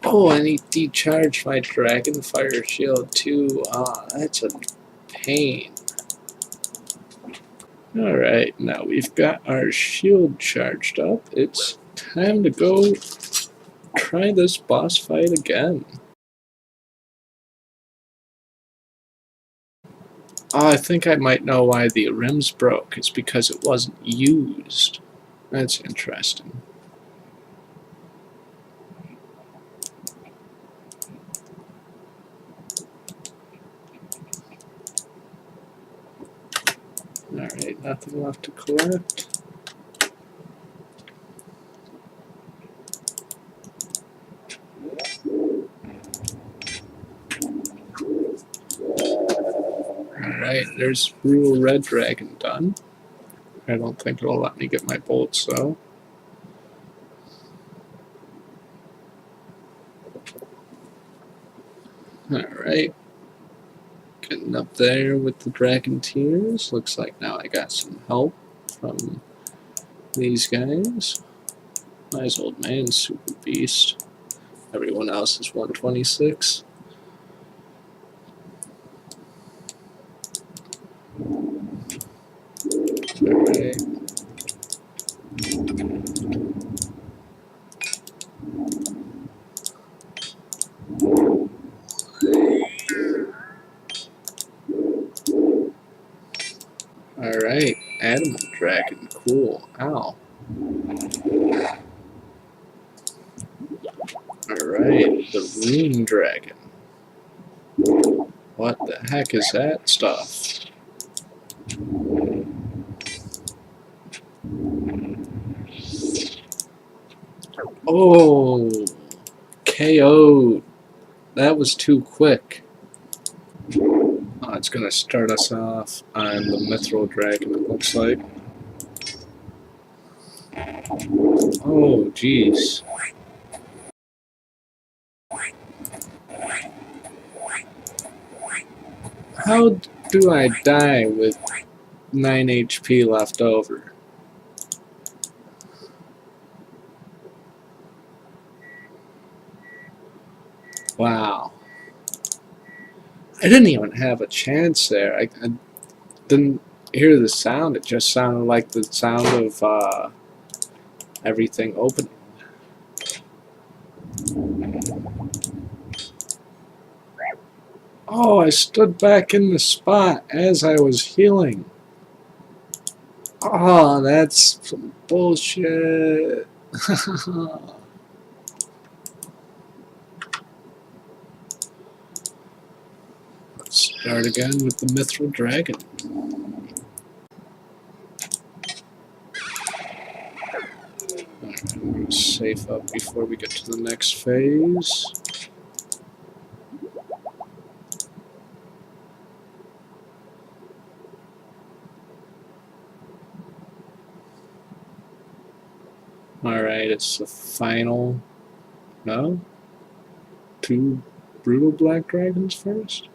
Oh, I need to decharge my Dragonfire shield too. Ah, that's a pain. Alright, now we've got our shield charged up. It's time to go try this boss fight again. Oh, I think I might know why the rims broke. It's because it wasn't used. That's interesting. Alright, nothing left to collect. Alright, there's Brutal Red Dragon done. I don't think it'll let me get my bolts though. Alright. Getting up there with the Dragon Tears. Looks like now I got some help from these guys. Nice old man, super beast. Everyone else is 126. Alright. Alright, Animal Dragon, cool. Ow. Alright, the Rune Dragon. What the heck is that stuff? Oh, KO'd. That was too quick. Oh, it's gonna start us off on the Mithril Dragon, it looks like. Oh, jeez. How do I die with 9 HP left over? Wow. I didn't even have a chance there. I didn't hear the sound. It just sounded like the sound of everything opening. Oh, I stood back in the spot as I was healing. Oh, that's some bullshit. Let's start again with the Mithril Dragon. Alright, I'm going to safe up before we get to the next phase. Alright, it's the final. No? 2 Brutal Black Dragons first?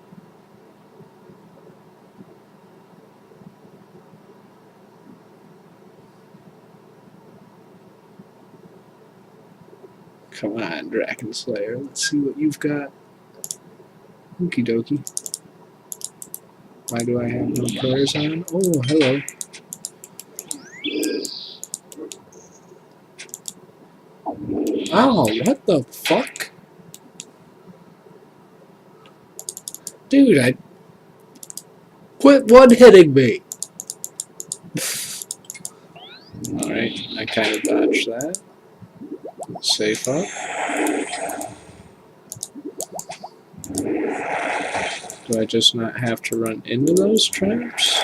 Come on, Dragon Slayer. Let's see what you've got. Okie dokie. Why do I have no prayers on? Oh, hello. Oh, what the fuck? Dude, I... Quit one-hitting me! Alright, I kind of dodged that. Safe up. Do I just not have to run into those traps?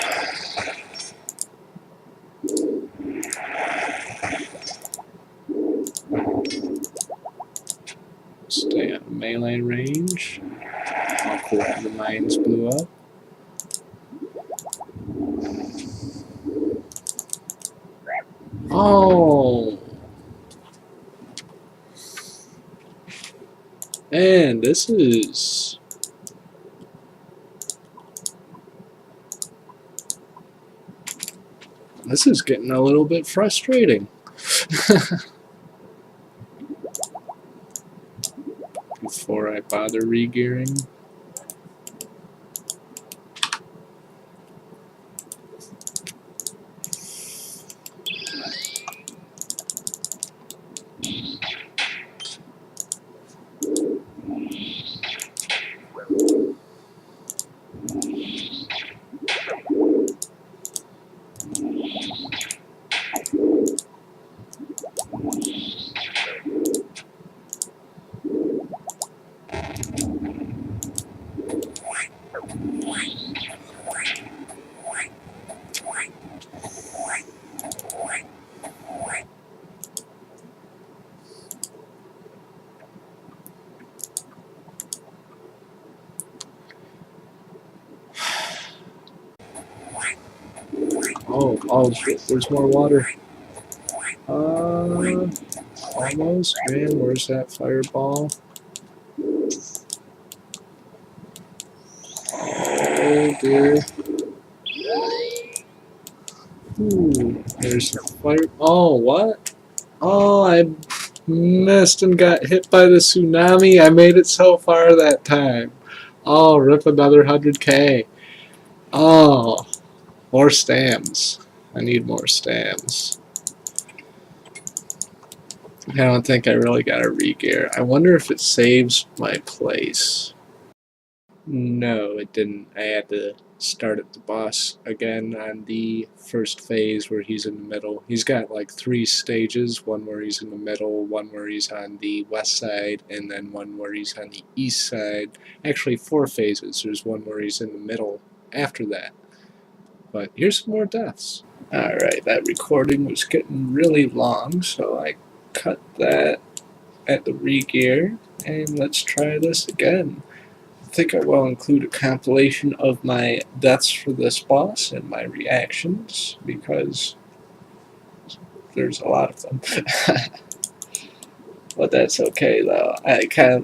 Stay at melee range. Oh, cool. The mines blew up. Oh! Man, this is... This is getting a little bit frustrating. Before I bother re-gearing. Oh shit, there's more water. Almost, man, where's that fireball? Oh dear. Ooh, there's fire. Oh, what? Oh, I missed and got hit by the tsunami. I made it so far that time. Oh, rip another 100K. Oh, more stamps. I need more stamps. I don't think I really got a re-gear. I wonder if it saves my place. No, it didn't. I had to start at the boss again on the first phase where he's in the middle. He's got like 3 stages, one where he's in the middle, one where he's on the west side, and then one where he's on the east side. Actually, 4 phases. There's one where he's in the middle after that. But here's some more deaths. Alright, that recording was getting really long, so I cut that at the re-gear, and let's try this again. I think I will include a compilation of my deaths for this boss and my reactions, because there's a lot of them. But that's okay though.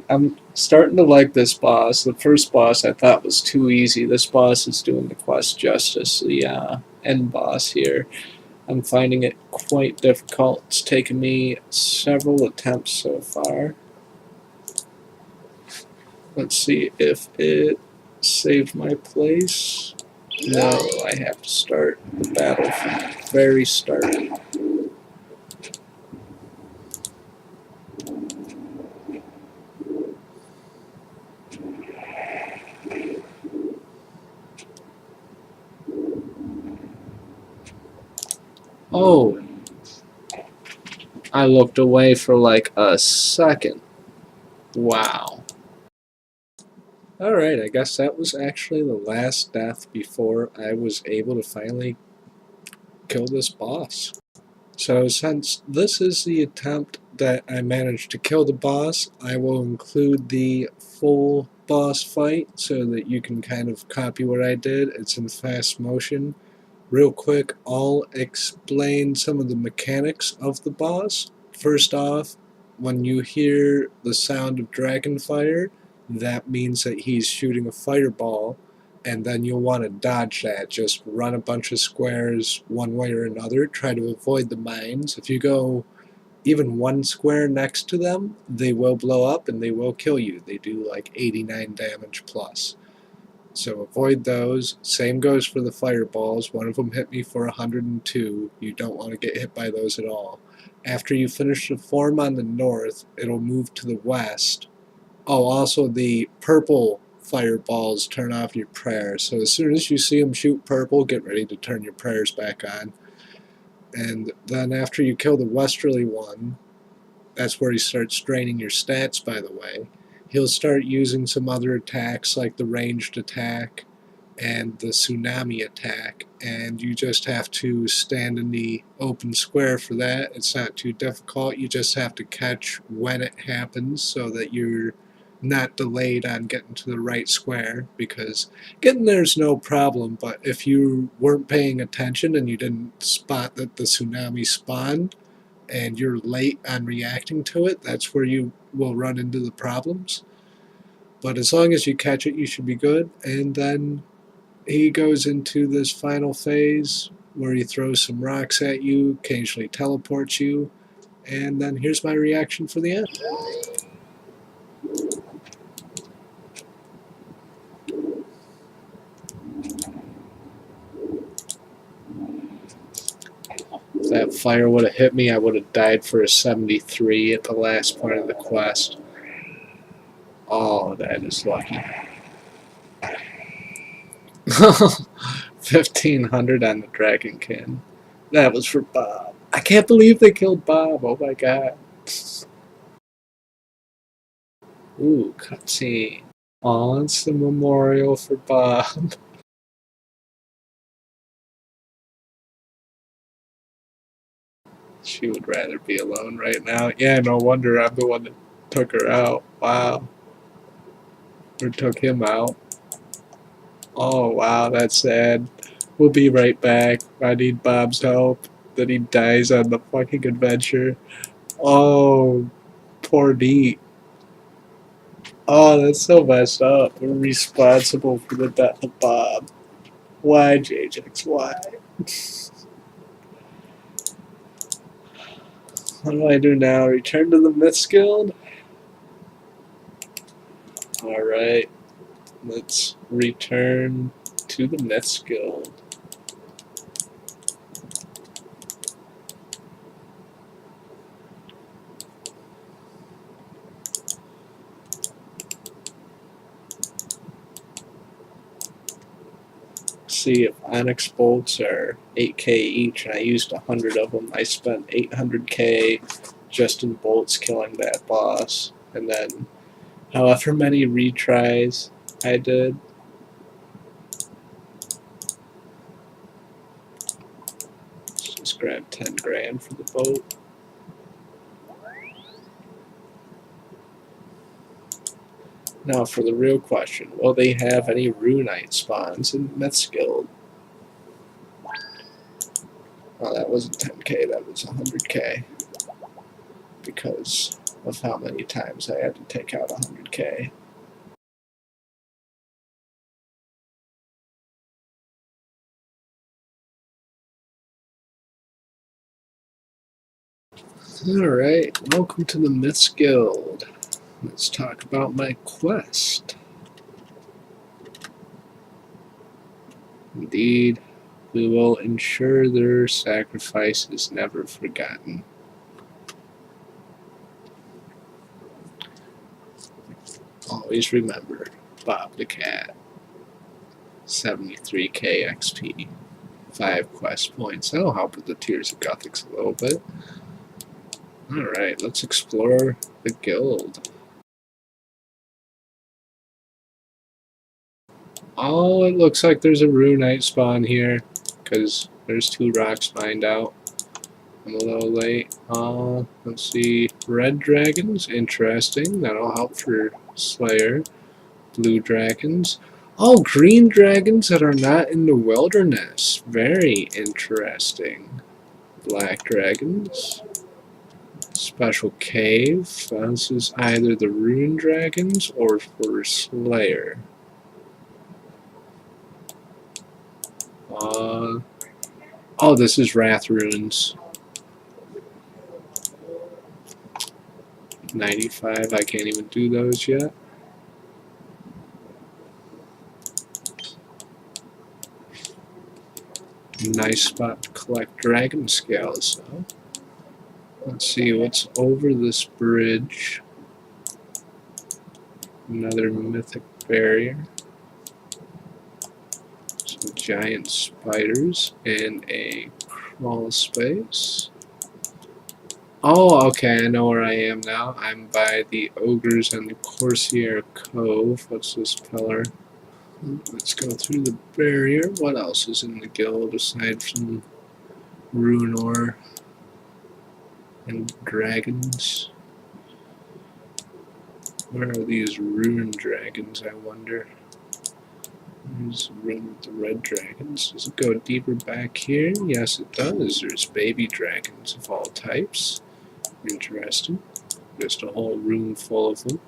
I'm starting to like this boss. The first boss I thought was too easy. This boss is doing the quest justice. The end boss here, I'm finding it quite difficult. It's taken me several attempts so far. Let's see if it saved my place. No, I have to start the battle from the very start. Oh, I looked away for like a second. Wow. Alright, I guess that was actually the last death before I was able to finally kill this boss. So since this is the attempt that I managed to kill the boss, I will include the full boss fight so that you can kind of copy what I did. It's in fast motion. Real quick, I'll explain some of the mechanics of the boss. First off, when you hear the sound of dragon fire, that means that he's shooting a fireball, and then you'll want to dodge that. Just run a bunch of squares one way or another. Try to avoid the mines. If you go even 1 square next to them, they will blow up and they will kill you. They do like 89 damage plus. So avoid those. Same goes for the fireballs. One of them hit me for 102. You don't want to get hit by those at all. After you finish the form on the north, it'll move to the west. Oh, also the purple fireballs turn off your prayers. So as soon as you see them shoot purple, get ready to turn your prayers back on. And then after you kill the westerly one, that's where he starts draining your stats, by the way. He'll start using some other attacks like the ranged attack and the tsunami attack, and you just have to stand in the open square for that. It's not too difficult. You just have to catch when it happens so that you're not delayed on getting to the right square, because getting there's no problem, but if you weren't paying attention and you didn't spot that the tsunami spawned and you're late on reacting to it, that's where you will run into the problems. But as long as you catch it, you should be good. And then he goes into this final phase where he throws some rocks at you, occasionally teleports you, and then here's my reaction for the end. If that fire would have hit me, I would have died for a 73 at the last point of the quest. Oh, that is lucky. 1500 on the Dragonkin. That was for Bob. I can't believe they killed Bob. Oh my god. Ooh, cutscene. Oh, it's the memorial for Bob. She would rather be alone right now. Yeah, no wonder I'm the one that took her out. Wow. Or took him out. Oh, wow, that's sad. We'll be right back. I need Bob's help. Then he dies on the fucking adventure. Oh, poor Neat. Oh, that's so messed up. We're responsible for the death of Bob. Why, JJX? Why? What do I do now? Return to the Myths Guild? Alright, let's return to the Myths Guild. See, if Onyx bolts are 8k each and I used 100 of them, I spent 800k just in bolts killing that boss. And then however many retries I did. Let's just grab 10 grand for the boat. Now for the real question, will they have any Runite spawns in Myths Guild? Oh, that wasn't 10k, that was 100k. Because of how many times I had to take out 100k. Alright, welcome to the Myths Guild. Let's talk about my quest. Indeed, we will ensure their sacrifice is never forgotten. Always remember, Bob the Cat. 73k XP. 5 quest points. That'll help with the Tears of Gothics a little bit. Alright, let's explore the guild. Oh, it looks like there's a Runite spawn here, because there's 2 rocks mined out. I'm a little late. Let's see. Red dragons, interesting. That'll help for Slayer. Blue dragons. Oh, green dragons that are not in the wilderness. Very interesting. Black dragons. Special cave. This is either the rune dragons or for Slayer. Oh, this is Wrath runes. 95. I can't even do those yet. Nice spot to collect dragon scales, though. Let's see what's over this bridge. Another mythic barrier. Some giant spiders and a crawl space. Oh, okay, I know where I am now. I'm by the ogres and the Corsair Cove. What's this pillar? Let's go through the barrier. What else is in the guild aside from rune ore and dragons? Where are these rune dragons, I wonder? There's rune with the red dragons. Does it go deeper back here? Yes, it does. There's baby dragons of all types. Interesting. Just a whole room full of them.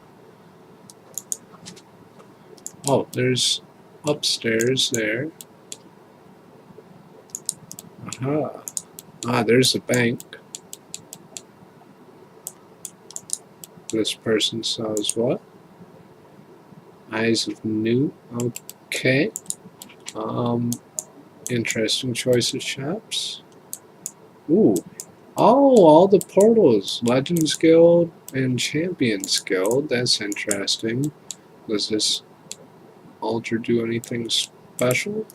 Oh, there's upstairs there. Aha. Ah, there's the bank. This person sells what? Eyes of Newt. Okay. Interesting choice of shops. Ooh. Oh, all the portals. Legends Guild and Champions Guild. That's interesting. Does this altar do anything special?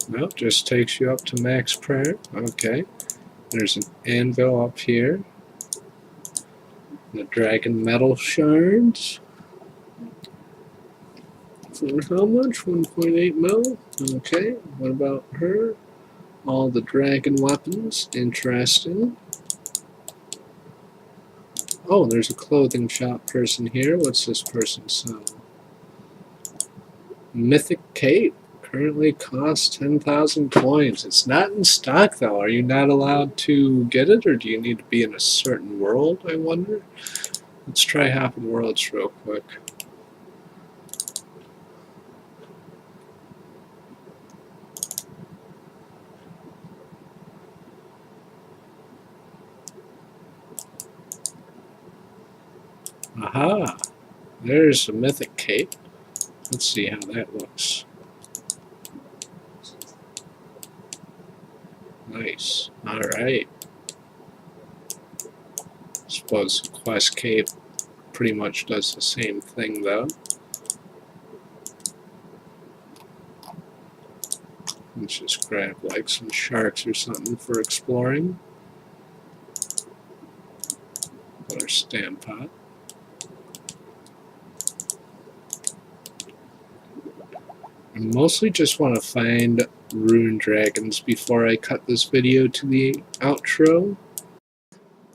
Nope, just takes you up to max prayer. Okay. There's an anvil up here. The dragon metal shards. For how much? 1.8 mil? Okay. What about her? All the dragon weapons. Interesting. Oh, there's a clothing shop person here. What's this person sell? Mythic cape. Currently costs 10,000 coins. It's not in stock though. Are you not allowed to get it, or do you need to be in a certain world, I wonder? Let's try hopping worlds real quick. Aha! There's a mythic cape. Let's see how that looks. Nice. Alright. Suppose quest cape pretty much does the same thing though. Let's just grab like some sharks or something for exploring. Or stamp pot. I mostly just want to find rune dragons before I cut this video to the outro.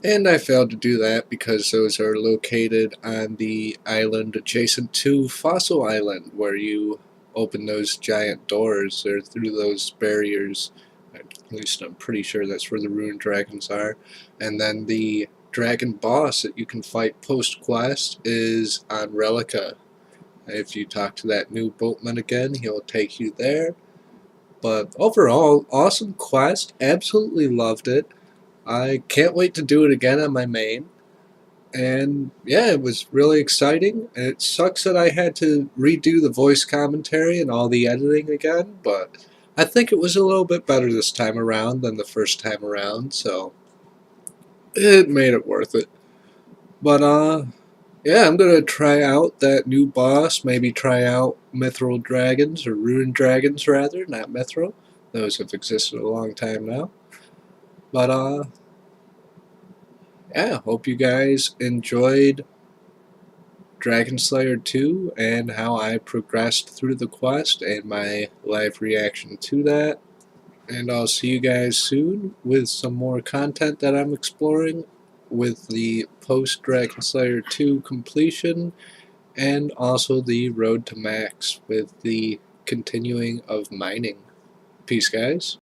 And I failed to do that because those are located on the island adjacent to Fossil Island, where you open those giant doors or through those barriers. At least I'm pretty sure that's where the rune dragons are. And then the dragon boss that you can fight post-quest is on Relica. If you talk to that new boatman again, he'll take you there. But overall, awesome quest. Absolutely loved it. I can't wait to do it again on my main. And yeah, it was really exciting. It sucks that I had to redo the voice commentary and all the editing again, but I think it was a little bit better this time around than the first time around, so it made it worth it. But yeah, I'm gonna try out that new boss, maybe try out Mithril Dragons, or Rune Dragons rather, not Mithril. Those have existed a long time now. But yeah, hope you guys enjoyed Dragon Slayer 2 and how I progressed through the quest and my live reaction to that. And I'll see you guys soon with some more content that I'm exploring with the post Dragon Slayer 2 completion and also the road to max with the continuing of mining. Peace, guys.